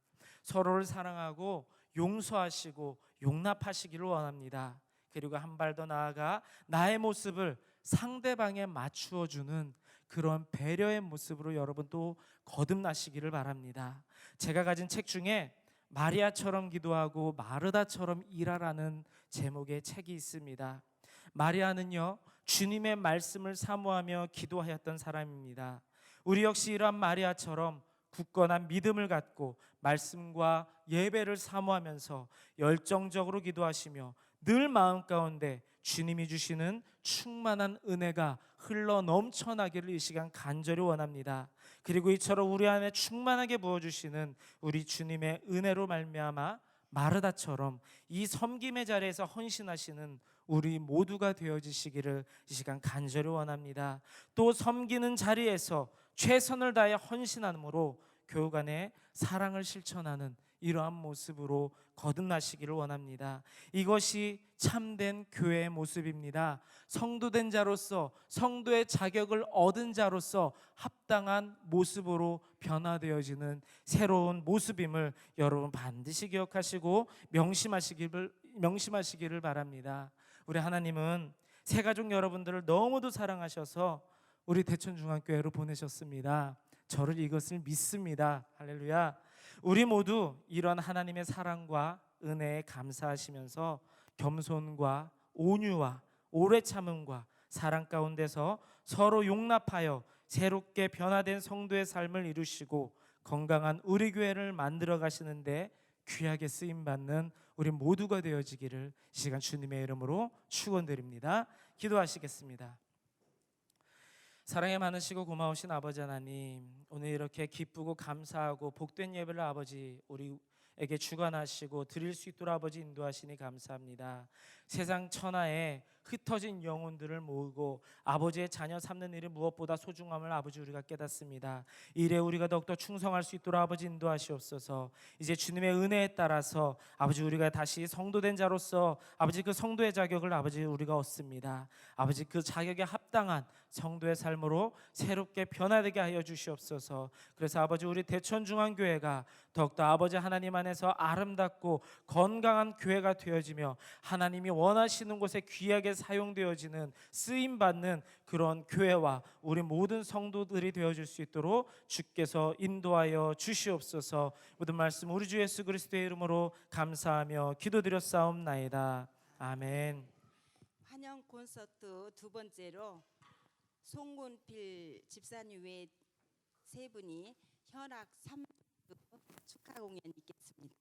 서로를 사랑하고 용서하시고 용납하시기를 원합니다. 그리고 한 발 더 나아가 나의 모습을 상대방에 맞추어 주는 그런 배려의 모습으로 여러분 또 거듭나시기를 바랍니다. 제가 가진 책 중에 마리아처럼 기도하고 마르다처럼 일하라는 제목의 책이 있습니다. 마리아는요, 주님의 말씀을 사모하며 기도하였던 사람입니다. 우리 역시 이러한 마리아처럼 굳건한 믿음을 갖고 말씀과 예배를 사모하면서 열정적으로 기도하시며 늘 마음 가운데 주님이 주시는 충만한 은혜가 흘러 넘쳐나기를 이 시간 간절히 원합니다. 그리고 이처럼 우리 안에 충만하게 부어주시는 우리 주님의 은혜로 말미암아 마르다처럼 이 섬김의 자리에서 헌신하시는 우리 모두가 되어지시기를 이 시간 간절히 원합니다. 또 섬기는 자리에서 최선을 다해 헌신함으로 교우 간의 사랑을 실천하는 이러한 모습으로 거듭나시기를 원합니다. 이것이 참된 교회의 모습입니다. 성도된 자로서, 성도의 자격을 얻은 자로서 합당한 모습으로 변화되어지는 새로운 모습임을 여러분 반드시 기억하시고 명심하시기를 바랍니다. 우리 하나님은 새가족 여러분들을 너무도 사랑하셔서 우리 대천중앙교회로 보내셨습니다. 저를 이것을 믿습니다. 할렐루야. 우리 모두 이런 하나님의 사랑과 은혜에 감사하시면서 겸손과 온유와 오래 참음과 사랑 가운데서 서로 용납하여 새롭게 변화된 성도의 삶을 이루시고 건강한 우리 교회를 만들어 가시는데 귀하게 쓰임받는 우리 모두가 되어지기를 이 시간 주님의 이름으로 축원드립니다. 기도하시겠습니다. 사랑에 많으시고 고마우신 아버지 하나님, 오늘 이렇게 기쁘고 감사하고 복된 예배를 아버지 우리에게 주관하시고 드릴 수 있도록 아버지 인도하시니 감사합니다. 세상 천하에 흩어진 영혼들을 모으고 아버지의 자녀 삼는 일이 무엇보다 소중함을 아버지 우리가 깨닫습니다. 이래 우리가 더욱더 충성할 수 있도록 아버지 인도하시옵소서. 이제 주님의 은혜에 따라서 아버지 우리가 다시 성도된 자로서 아버지 그 성도의 자격을 아버지 우리가 얻습니다. 아버지 그 자격에 합당한 성도의 삶으로 새롭게 변화되게 하여 주시옵소서. 그래서 아버지 우리 대천중앙교회가 더욱더 아버지 하나님 안에서 아름답고 건강한 교회가 되어지며 하나님이 원하시는 곳에 귀하게 사용되어지는 쓰임 받는 그런 교회와 우리 모든 성도들이 되어줄 수 있도록 주께서 인도하여 주시옵소서. 모든 말씀 우리 주 예수 그리스도의 이름으로 감사하며 기도드렸사옵나이다. 아멘.
환영 콘서트 두 번째로 송군필 집사님 외 세 분이 현악 3주 축하 공연 있겠습니다.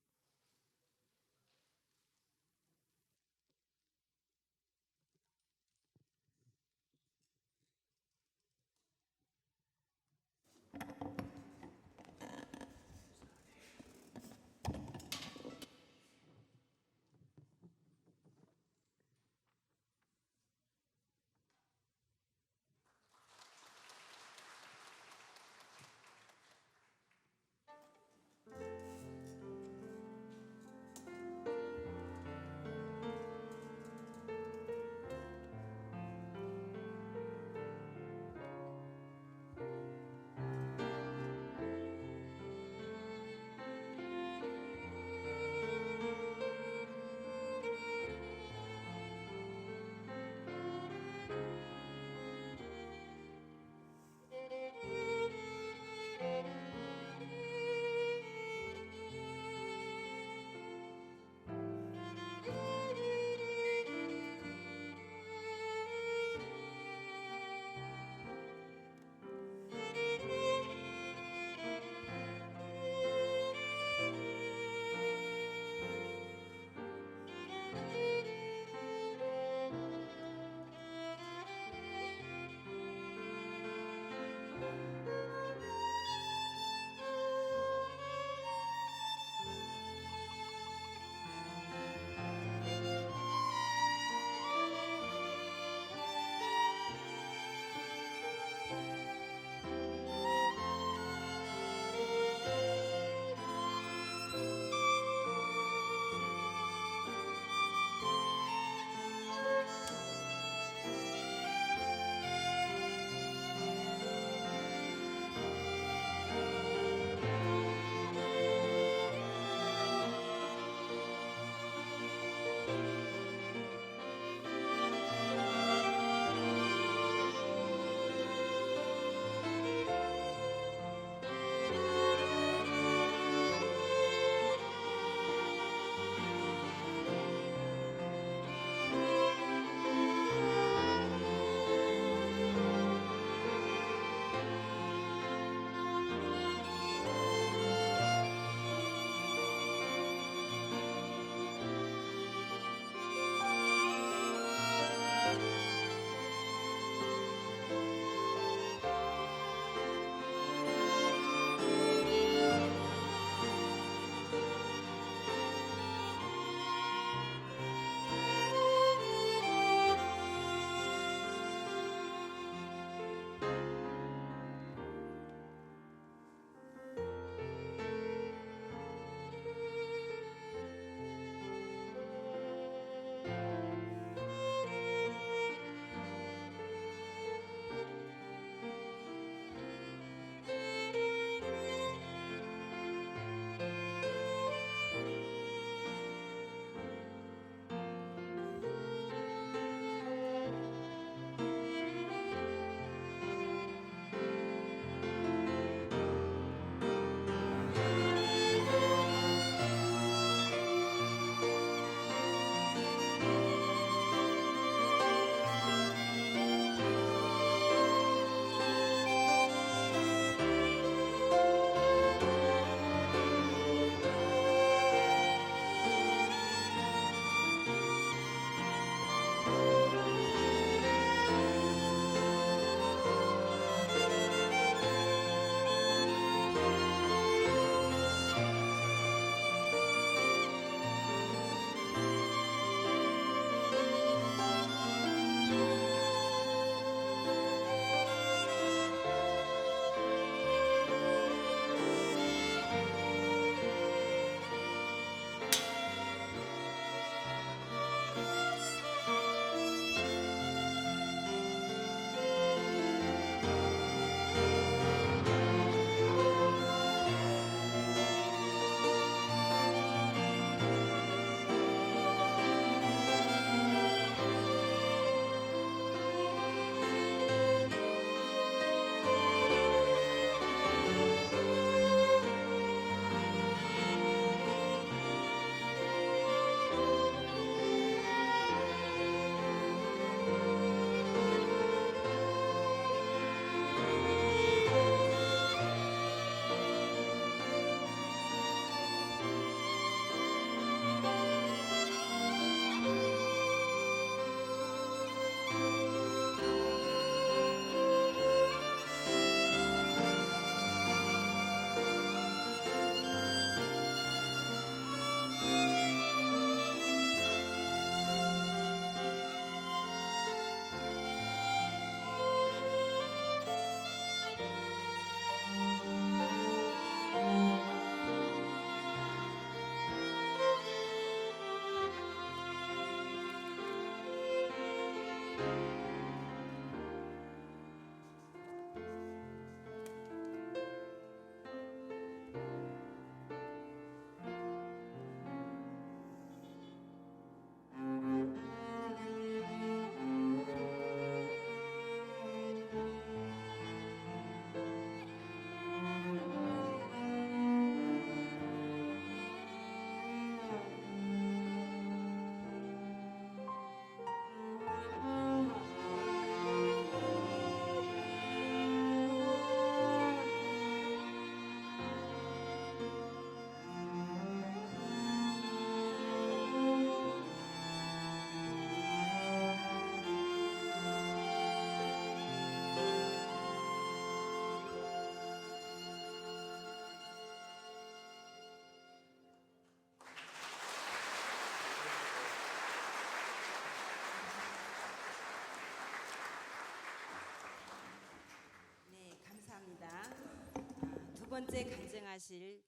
번째 간증하실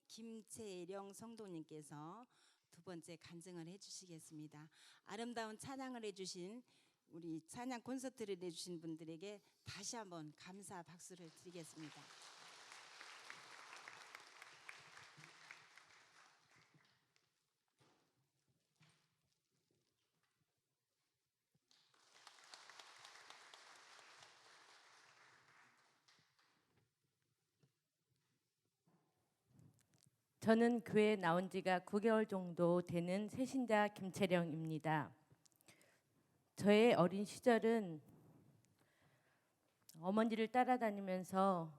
김채령 성도님께서 두 번째 간증을 해주시겠습니다. 아름다운 찬양을 해주신 우리 찬양 콘서트를 해주신 분들에게 다시 한번 감사 박수를 드리겠습니다.
저는 교회에 나온 지가 9개월 정도 되는 새신자 김채령입니다. 저의 어린 시절은 어머니를 따라다니면서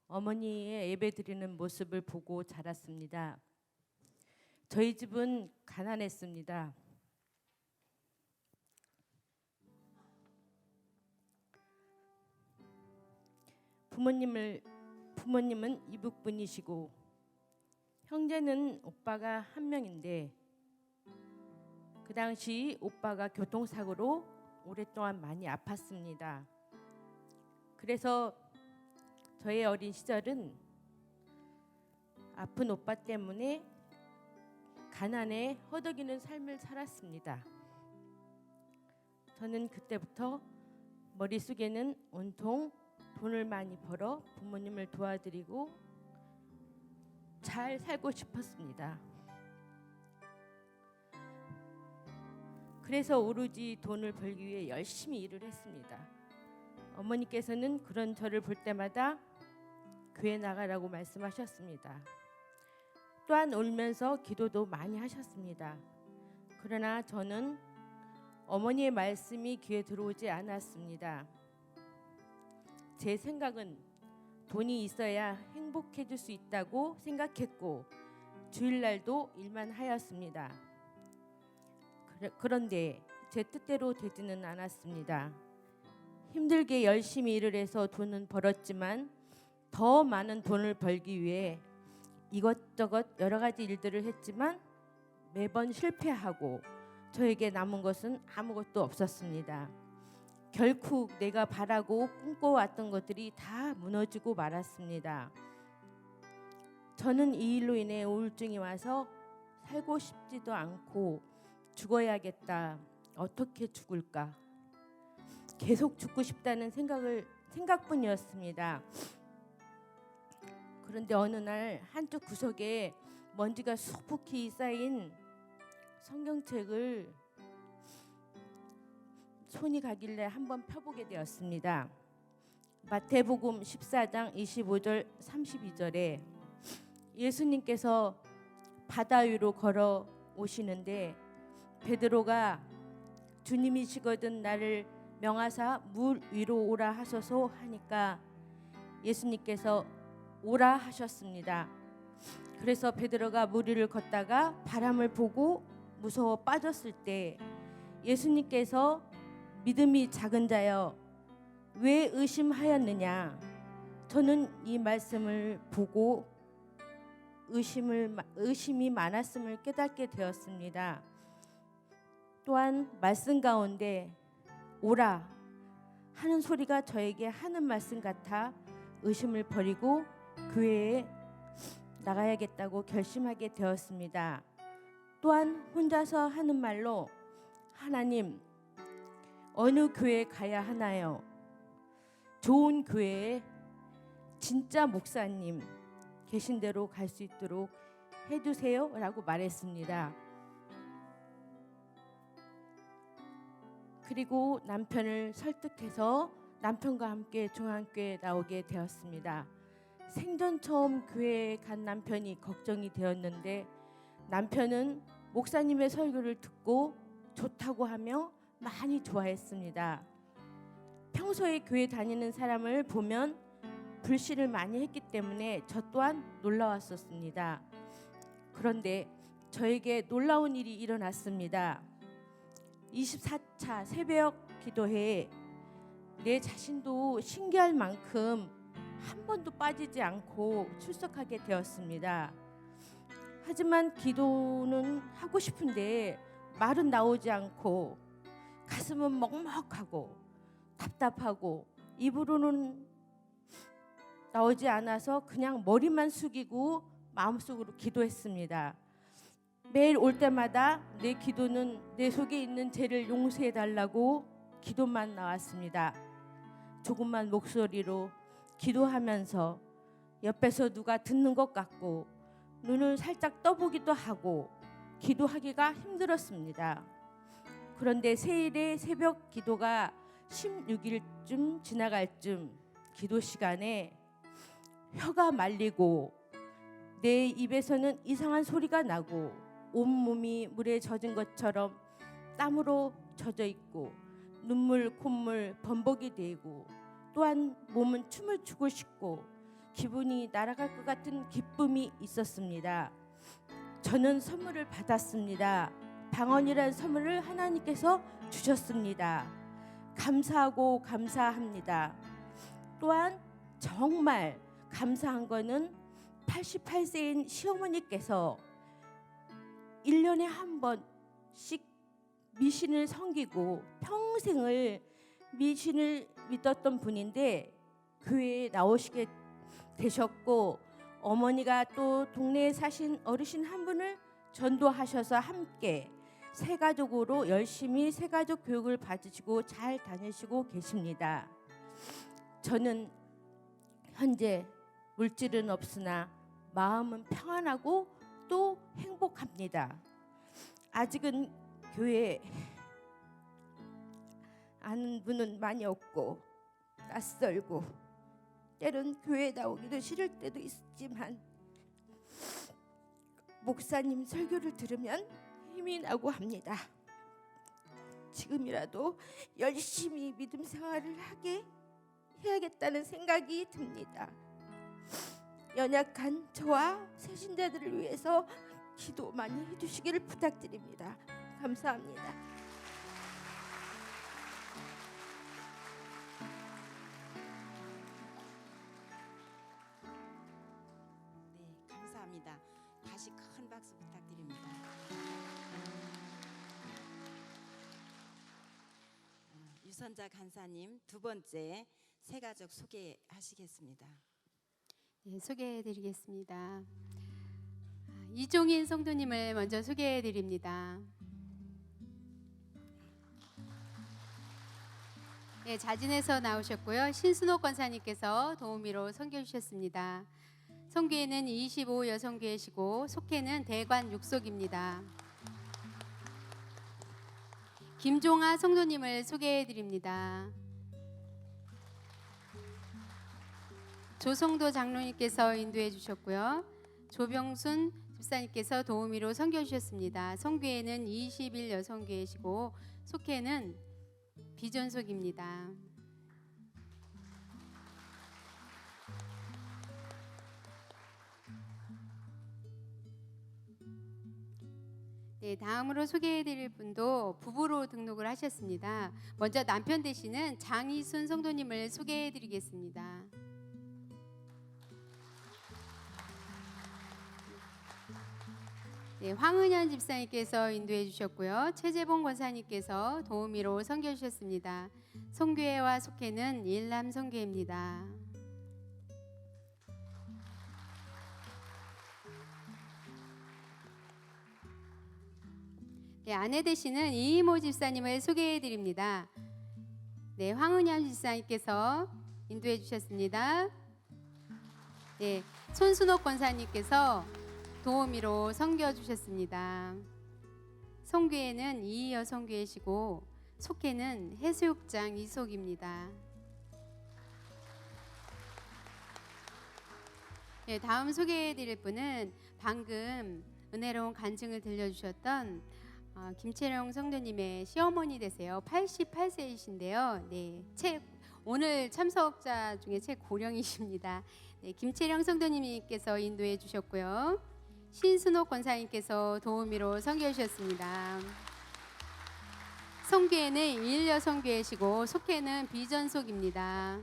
어머니의 예배드리는 모습을 보고 자랐습니다. 저희 집은 가난했습니다. 부모님은 이북분이시고 형제는 오빠가 한 명인데 그 당시 오빠가 교통사고로 오랫동안 많이 아팠습니다. 그래서 저의 어린 시절은 아픈 오빠 때문에 가난에 허덕이는 삶을 살았습니다. 저는 그때부터 머릿속에는 온통 돈을 많이 벌어 부모님을 도와드리고 잘 살고 싶었습니다. 그래서 오로지 돈을 벌기 위해 열심히 일을 했습니다. 어머니께서는 그런 저를 볼 때마다 교회 나가라고 말씀하셨습니다. 또한 울면서 기도도 많이 하셨습니다. 그러나 저는 어머니의 말씀이 귀에 들어오지 않았습니다. 제 생각은 돈이 있어야 행복해질 수 있다고 생각했고 주일날도 일만 하였습니다. 그런데 제 뜻대로 되지는 않았습니다. 힘들게 열심히 일을 해서 돈은 벌었지만 더 많은 돈을 벌기 위해 이것저것 여러 가지 일들을 했지만 매번 실패하고 저에게 남은 것은 아무것도 없었습니다. 결국 내가 바라고 꿈꿔왔던 것들이 다 무너지고 말았습니다. 저는 이 일로 인해 우울증이 와서 살고 싶지도 않고 죽어야겠다. 어떻게 죽을까? 계속 죽고 싶다는 생각뿐이었습니다. 그런데 어느 날 한쪽 구석에 먼지가 수북히 쌓인 성경책을 손이 가길래 한번 펴보게 되었습니다. 마태복음 14장 25절 32절에 예수님께서 바다 위로 걸어 오시는데 베드로가 주님이시거든 나를 명하사 물 위로 오라 하소서 하니까 예수님께서 오라 하셨습니다. 그래서 베드로가 물 위를 걷다가 바람을 보고 무서워 빠졌을 때 예수님께서 믿음이 작은 자여 왜 의심하였느냐? 저는 이 말씀을 보고 의심이 많았음을 깨닫게 되었습니다. 또한 말씀 가운데 오라 하는 소리가 저에게 하는 말씀 같아 의심을 버리고 교회에 나가야겠다고 결심하게 되었습니다. 또한 혼자서 하는 말로 하나님 어느 교회에 가야 하나요? 좋은 교회에 진짜 목사님 계신 대로 갈 수 있도록 해주세요 라고 말했습니다. 그리고 남편을 설득해서 남편과 함께 중앙교회에 나오게 되었습니다. 생전 처음 교회에 간 남편이 걱정이 되었는데 남편은 목사님의 설교를 듣고 좋다고 하며 많이 좋아했습니다. 평소에 교회 다니는 사람을 보면 불신을 많이 했기 때문에 저 또한 놀라웠었습니다. 그런데 저에게 놀라운 일이 일어났습니다. 24차 새벽 기도회에 내 자신도 신기할 만큼 한 번도 빠지지 않고 출석하게 되었습니다. 하지만 기도는 하고 싶은데 말은 나오지 않고 가슴은 먹먹하고 답답하고 입으로는 나오지 않아서 그냥 머리만 숙이고 마음속으로 기도했습니다. 매일 올 때마다 내 기도는 내 속에 있는 죄를 용서해 달라고 기도만 나왔습니다. 조금만 목소리로 기도하면서 옆에서 누가 듣는 것 같고 눈을 살짝 떠보기도 하고 기도하기가 힘들었습니다. 그런데 세일의 새벽 기도가 16일쯤 지나갈 쯤 기도 시간에 혀가 말리고 내 입에서는 이상한 소리가 나고 온몸이 물에 젖은 것처럼 땀으로 젖어 있고 눈물 콧물 범벅이 되고 또한 몸은 춤을 추고 싶고 기분이 날아갈 것 같은 기쁨이 있었습니다. 저는 선물을 받았습니다. 방언이라는 선물을 하나님께서 주셨습니다. 감사하고 감사합니다. 또한 정말 감사한 거는 88세인 시어머니께서 1년에 한 번씩 미신을 섬기고 평생을 미신을 믿었던 분인데 교회에 나오시게 되셨고 어머니가 또 동네에 사신 어르신 한 분을 전도하셔서 함께 새 가족으로 열심히 새 가족 교육을 받으시고 잘 다니시고 계십니다. 저는 현재 물질은 없으나 마음은 평안하고 또 행복합니다. 아직은 교회에 아는 분은 많이 없고 낯설고 때론 교회에 나오기도 싫을 때도 있지만 목사님 설교를 들으면 힘이 나고 합니다. 지금이라도 열심히 믿음 생활을 해야겠다는 생각이 듭니다. 연약한 저와 새신자들을 위해서 기도 많이 해주시기를 부탁드립니다. 감사합니다.
네, 감사합니다. 다시 큰 박수 부탁드립니다. 유선자 간사님 두 번째 새가족 소개하시겠습니다.
네, 소개해드리겠습니다. 이종인 성도님을 먼저 소개해드립니다. 네, 자진해서 나오셨고요. 신순옥 권사님께서 도우미로 선교주셨습니다. 성교회는 25 여성교회시고 속회는 대관 육속입니다. 김종아 성도님을 소개해드립니다. 조성도 장로님께서 인도해 주셨고요. 조병순 집사님께서 도우미로 선교 주셨습니다. 성교회는 21 여성교회시고 속회는 비전속입니다. 네, 다음으로 소개해드릴 분도 부부로 등록을 하셨습니다. 먼저 남편 되시는 장희순 성도님을 소개해드리겠습니다. 네, 황은현 집사님께서 인도해 주셨고요. 최재봉 권사님께서 도우미로 선교 주셨습니다. 성교회와 속회는 일남 성교회입니다. 네, 아내 되시는 이희모 집사님을 소개해 드립니다. 네, 황은현 집사님께서 인도해 주셨습니다. 네, 손순옥 권사님께서 도우미로 섬겨 주셨습니다. 성교회는 이여성교회시고 속회는 해수욕장 이속입니다. 네, 다음 소개해 드릴 분은 방금 은혜로운 간증을 들려주셨던 김채령 성도님의 시어머니 되세요. 88세이신데요. 네, 오늘 참석자 중에 최고령이십니다. 네, 김채령 성도님께서 인도해 주셨고요. 신순옥 권사님께서 도우미로 선교해 주셨습니다. 성교회는 일여성교회시고 속회는 비전속입니다.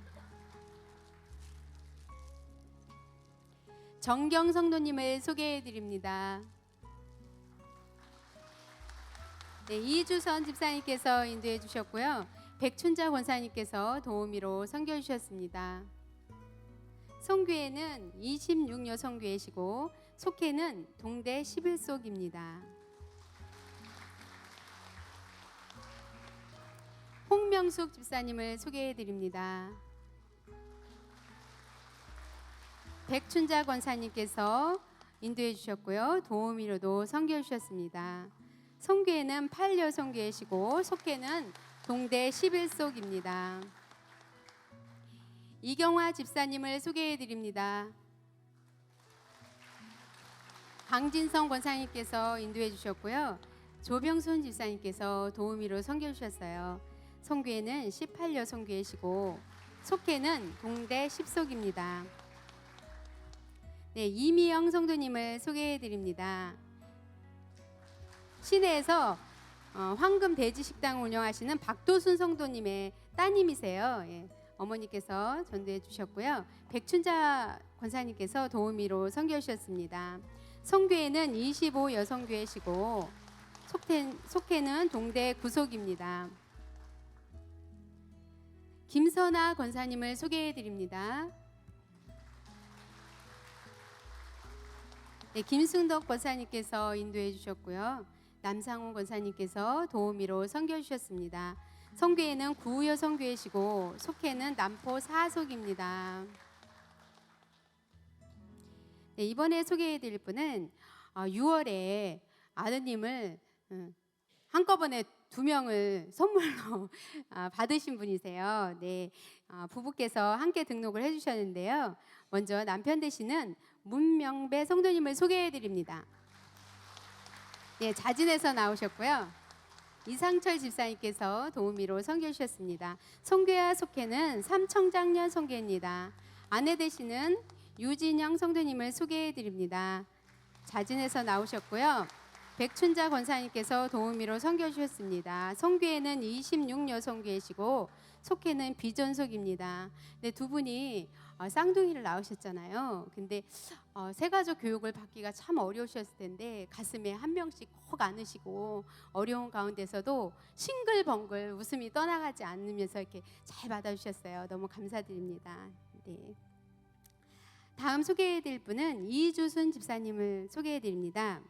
정경 성도님을 소개해 드립니다. 네, 이주선 집사님께서 인도해 주셨고요. 백춘자 권사님께서 도우미로 선교해 주셨습니다. 성교회는 26여성교회시고 속회는 동대 11속입니다. 홍명숙 집사님을 소개해 드립니다. 백춘자 권사님께서 인도해 주셨고요. 도우미로도 선교해 주셨습니다. 성교회는 8여성교회시고 속회는 동대 11속입니다. 이경화 집사님을 소개해 드립니다. 강진성 권사님께서 인도해 주셨고요. 조병순 집사님께서 도우미로 선교해 주셨어요. 성교회는 18여성교회시고 속회는 동대 10속입니다. 네, 이미영 성도님을 소개해 드립니다. 시내에서 황금 돼지 식당을 운영하시는 박도순 성도님의 따님이세요. 예, 어머니께서 전도해 주셨고요. 백춘자 권사님께서 도우미로 선교해 주셨습니다. 성교회는 25여성교회시고 속회는 동대 9속입니다. 김선아 권사님을 소개해 드립니다. 네, 김승덕 권사님께서 인도해 주셨고요. 남상훈 권사님께서 도우미로 선교해 주셨습니다. 성교회는 구여성교회시고 속회는 남포 4속입니다. 네, 이번에 소개해 드릴 분은 6월에 아드님을 한꺼번에 2명을 선물로 받으신 분이세요. 네, 부부께서 함께 등록을 해주셨는데요. 먼저 남편 되시는 문명배 성도님을 소개해 드립니다. 네, 자진해서 나오셨고요. 이상철 집사님께서 도우미로 선교해 주셨습니다. 성교회와 속회는 삼청장년 성교회입니다. 아내 되시는 유진영 성도님을 소개해 드립니다. 자진해서 나오셨고요. 백춘자 권사님께서 도우미로 선교해 주셨습니다. 성교회는 26여성교회시고 속회는 비전속입니다. 네, 두 분이 쌍둥이를 낳으셨잖아요. 근데 새가족 교육을 받기가 참 어려우셨을 텐데 가슴에 한 명씩 꼭 안으시고 어려운 가운데서도 싱글벙글 웃음이 떠나가지 않으면서 이렇게 잘 받아주셨어요. 너무 감사드립니다. 네. 다음 소개해드릴 분은 이주순 집사님을 소개해드립니다.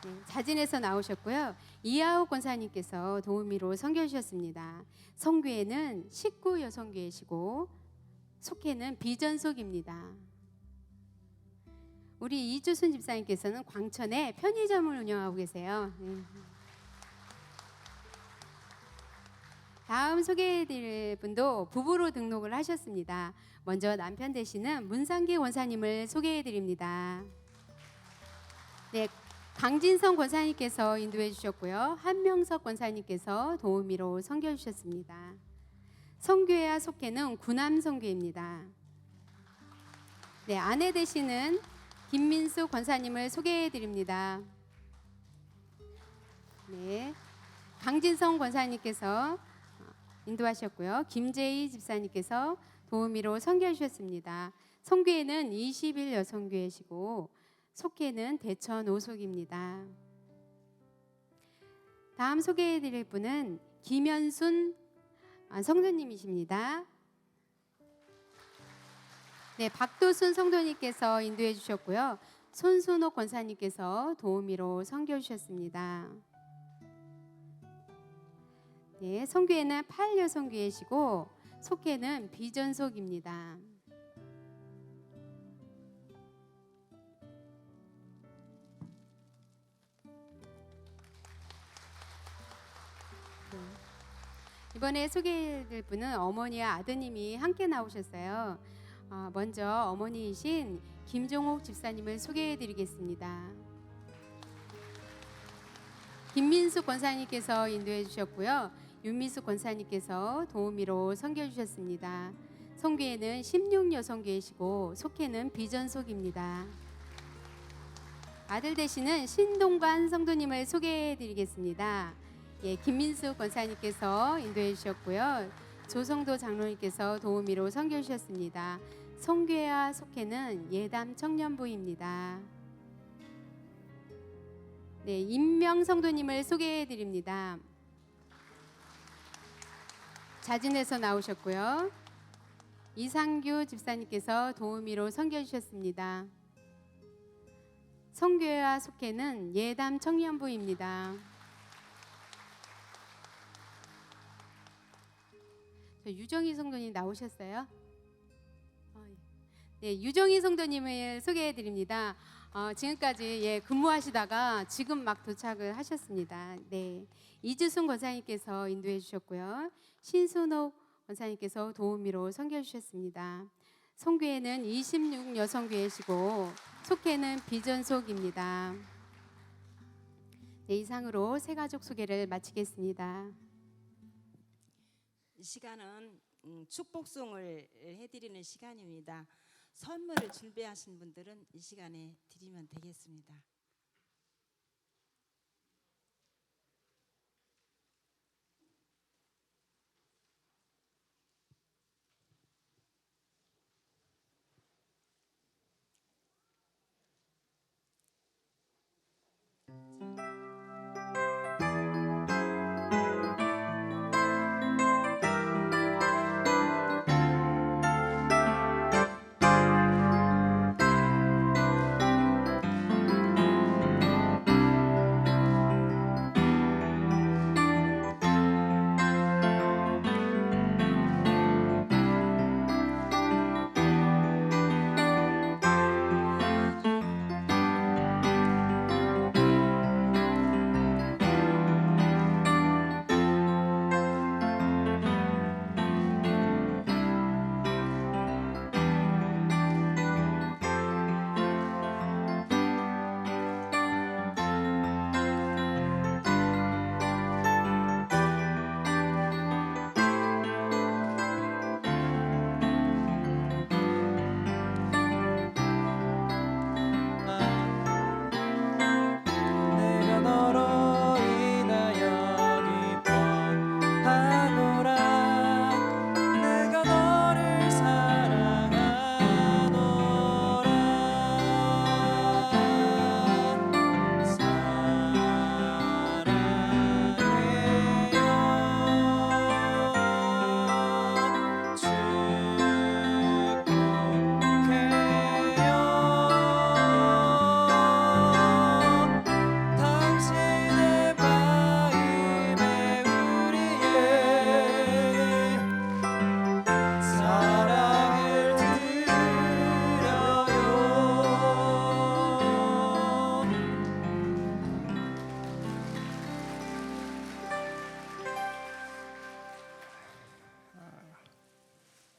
네, 자진해서 나오셨고요. 이하우 권사님께서 도우미로 선교해 주셨습니다. 성교회는 19여성교회시고 속회는 비전속입니다. 우리 이주순 집사님께서는 광천에 편의점을 운영하고 계세요. 다음 소개해드릴 분도 부부로 등록을 하셨습니다. 먼저 남편 되시는 문상기 권사님을 소개해드립니다. 네, 강진성 권사님께서 인도해 주셨고요. 한명석 권사님께서 도우미로 선교해 주셨습니다. 성교회와 속회는 구남 성교회입니다. 네, 아내 되시는 김민수 권사님을 소개해 드립니다. 네, 강진성 권사님께서 인도하셨고요. 김재희 집사님께서 도우미로 선교해 주셨습니다. 성교회는 21여성교회시고 속회는 대천 5속입니다. 다음 소개해 드릴 분은 김현순 성도님이십니다. 네, 박도순 성도님께서 인도해 주셨고요. 손순옥 권사님께서 도우미로 선교해 주셨습니다. 네, 성교회는 8여성교회시고 속회는 비전속입니다. 이번에 소개해드릴 분은 어머니와 아드님이 함께 나오셨어요. 먼저 어머니이신 김종옥 집사님을 소개해드리겠습니다. 김민수 권사님께서 인도해 주셨고요. 윤미수 권사님께서 도우미로 선교해 주셨습니다. 성교회는 16여성교회시고 속회는 비전속입니다. 아들 되시는 신동관 성도님을 소개해드리겠습니다. 예, 김민수 권사님께서 인도해 주셨고요. 조성도 장로님께서 도우미로 선교해 주셨습니다. 성교회와 속회는 예담 청년부입니다. 네, 임명 성도님을 소개해 드립니다. 자진해서 나오셨고요. 이상규 집사님께서 도우미로 섬겨주셨습니다. 성교회와 속회는 예담 청년부입니다. 유정희 성도님 나오셨어요? 네, 유정희 성도님을 소개해드립니다. 지금까지 근무하시다가 지금 막 도착을 하셨습니다. 네, 이주순 권사님께서 인도해 주셨고요. 신순옥 권사님께서 도우미로 섬겨주셨습니다. 성교회는 26 여성교회시고 속회는 비전속입니다. 네, 이상으로 새 가족 소개를 마치겠습니다.
이 시간은 축복송을 해드리는 시간입니다. 선물을 준비하신 분들은 이 시간에 드리면 되겠습니다.
내가 너로 인하여 기뻐하노라. 내가 너를 사랑하노라. 사랑해요. 당신의 마음에 우리의 사랑을 드려요.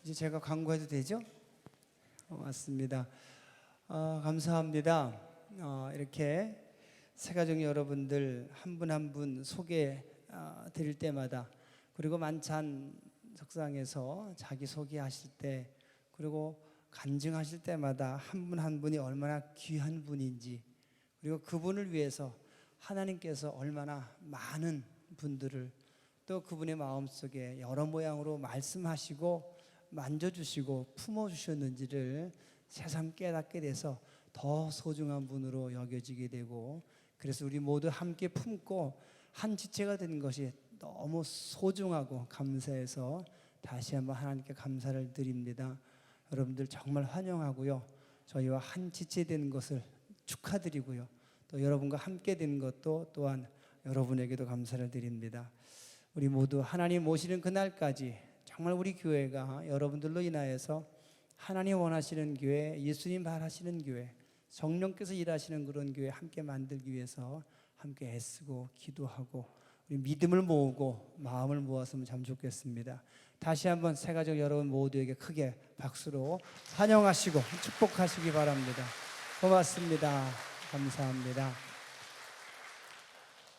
이제 제가 광고해도 되죠? 맞습니다. 감사합니다. 이렇게 새가족 여러분들 한 분 한 분 소개 드릴 때마다, 그리고 만찬 석상에서 자기 소개하실 때, 그리고 간증하실 때마다 한 분 한 분이 얼마나 귀한 분인지, 그리고 그분을 위해서 하나님께서 얼마나 많은 분들을 또 그분의 마음속에 여러 모양으로 말씀하시고 만져주시고 품어주셨는지를 새삼 깨닫게 돼서 더 소중한 분으로 여겨지게 되고, 그래서 우리 모두 함께 품고 한 지체가 되는 것이 너무 소중하고 감사해서 다시 한번 하나님께 감사를 드립니다. 여러분들 정말 환영하고요. 저희와 한 지체 되는 것을 축하드리고요. 또 여러분과 함께 되는 것도 또한 여러분에게도 감사를 드립니다. 우리 모두 하나님 모시는 그날까지 정말 우리 교회가 여러분들로 인하여서 하나님 원하시는 교회, 예수님 바라시는 교회, 성령께서 일하시는 그런 교회 함께 만들기 위해서 함께 애쓰고 기도하고 우리 믿음을 모으고 마음을 모았으면 참 좋겠습니다. 다시 한번 새가족 여러분 모두에게 크게 박수로 환영하시고 축복하시기 바랍니다. 고맙습니다. 감사합니다.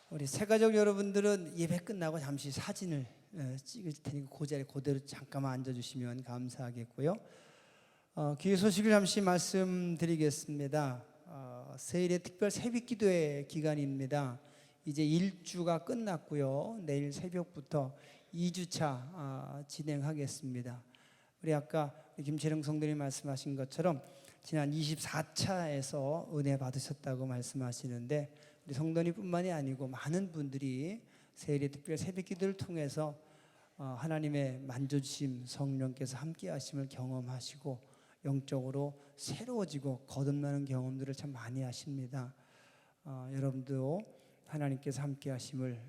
우리 새가족 여러분들은 예배 끝나고 잠시 사진을 찍을 테니까 그 자리에 그대로 잠깐만 앉아주시면 감사하겠고요. 기회 소식을 잠시 말씀드리겠습니다. 세일의 특별 새벽기도회 기간입니다. 이제 1주가 끝났고요. 내일 새벽부터 2주차 진행하겠습니다. 우리 아까 김채령 성도님 말씀하신 것처럼 지난 24차에서 은혜 받으셨다고 말씀하시는데, 우리 성도님뿐만이 아니고 많은 분들이 세일의 특별 새벽기도를 통해서 하나님의 만져주심, 성령께서 함께하심을 경험하시고 영적으로 새로워지고 거듭나는 경험들을 참 많이 하십니다. 여러분도 하나님께서 함께하심을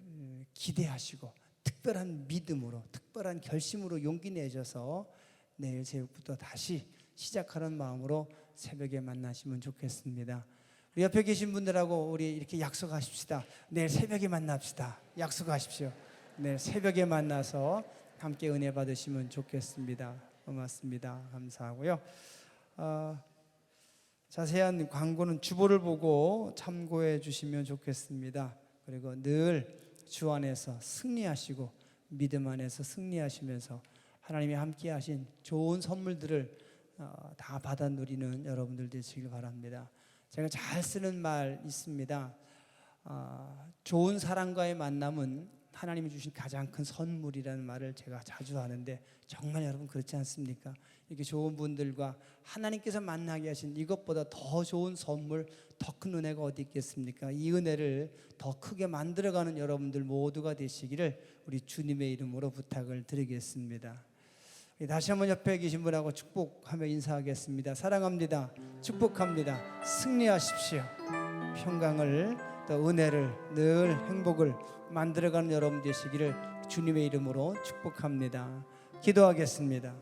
기대하시고 특별한 믿음으로, 특별한 결심으로 용기 내셔서 내일 새벽부터 다시 시작하는 마음으로 새벽에 만나시면 좋겠습니다. 우리 옆에 계신 분들하고 우리 이렇게 약속하십시다. 내일 새벽에 만납시다. 약속하십시오. 내일 새벽에 만나서 함께 은혜 받으시면 좋겠습니다. 고맙습니다. 감사하고요. 자세한 광고는 주보를 보고 참고해 주시면 좋겠습니다. 그리고 늘 주 안에서 승리하시고 믿음 안에서 승리하시면서 하나님이 함께 하신 좋은 선물들을 다 받아 누리는 여러분들 되시길 바랍니다. 제가 잘 쓰는 말 있습니다. 좋은 사람과의 만남은 하나님이 주신 가장 큰 선물이라는 말을 제가 자주 하는데 정말 여러분 그렇지 않습니까? 이렇게 좋은 분들과 하나님께서 만나게 하신 이것보다 더 좋은 선물, 더 큰 은혜가 어디 있겠습니까? 이 은혜를 더 크게 만들어가는 여러분들 모두가 되시기를 우리 주님의 이름으로 부탁을 드리겠습니다. 다시 한번 옆에 계신 분하고 축복하며 인사하겠습니다. 사랑합니다. 축복합니다. 승리하십시오. 평강을, 또 은혜를, 늘 행복을 만들어가는 여러분 되시기를 주님의 이름으로 축복합니다. 기도하겠습니다.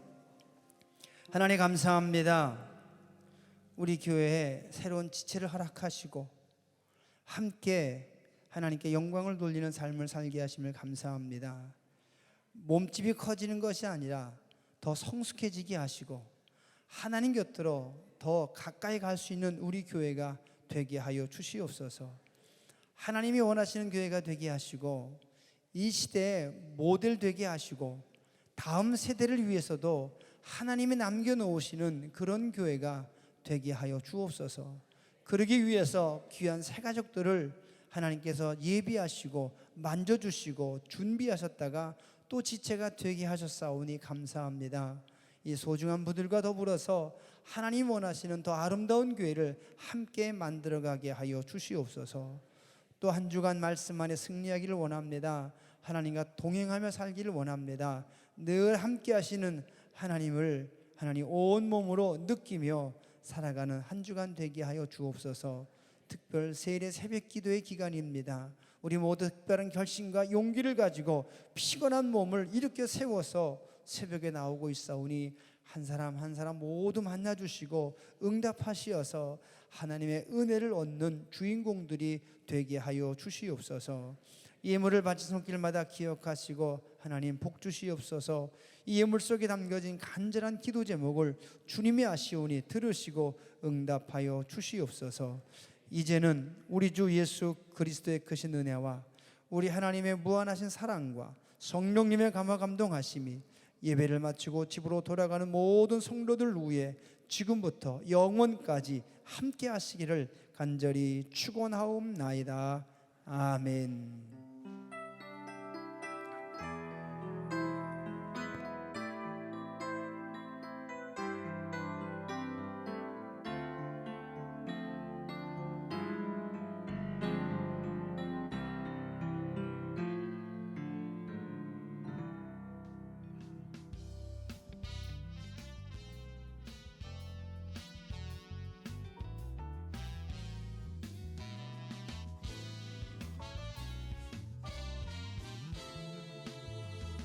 하나님 감사합니다. 우리 교회에 새로운 지체를 허락하시고 함께 하나님께 영광을 돌리는 삶을 살게 하심을 감사합니다. 몸집이 커지는 것이 아니라 더 성숙해지게 하시고 하나님 곁으로 더 가까이 갈 수 있는 우리 교회가 되게 하여 주시옵소서. 하나님이 원하시는 교회가 되게 하시고 이 시대에 모델 되게 하시고 다음 세대를 위해서도 하나님이 남겨놓으시는 그런 교회가 되게 하여 주옵소서. 그러기 위해서 귀한 새가족들을 하나님께서 예비하시고 만져주시고 준비하셨다가 또 지체가 되게 하셨사오니 감사합니다. 이 소중한 분들과 더불어서 하나님 원하시는 더 아름다운 교회를 함께 만들어가게 하여 주시옵소서. 또 한 주간 말씀 안에 승리하기를 원합니다. 하나님과 동행하며 살기를 원합니다. 늘 함께 하시는 하나님 온몸으로 느끼며 살아가는 한 주간 되게 하여 주옵소서. 특별 세일의 새벽 기도의 기간입니다. 우리 모두 특별한 결심과 용기를 가지고 피곤한 몸을 일으켜 세워서 새벽에 나오고 있사오니 한 사람 한 사람 모두 만나주시고 응답하시어서 하나님의 은혜를 얻는 주인공들이 되게 하여 주시옵소서. 예물을 바친 손길마다 기억하시고 하나님 복 주시옵소서. 이 예물 속에 담겨진 간절한 기도 제목을 주님이 아시오니 들으시고 응답하여 주시옵소서. 이제는 우리 주 예수 그리스도의 크신 은혜와 우리 하나님의 무한하신 사랑과 성령님의 감화 감동하심이 예배를 마치고 집으로 돌아가는 모든 성도들 위해 지금부터 영원까지 함께 하시기를 간절히 축원하옵나이다. 아멘.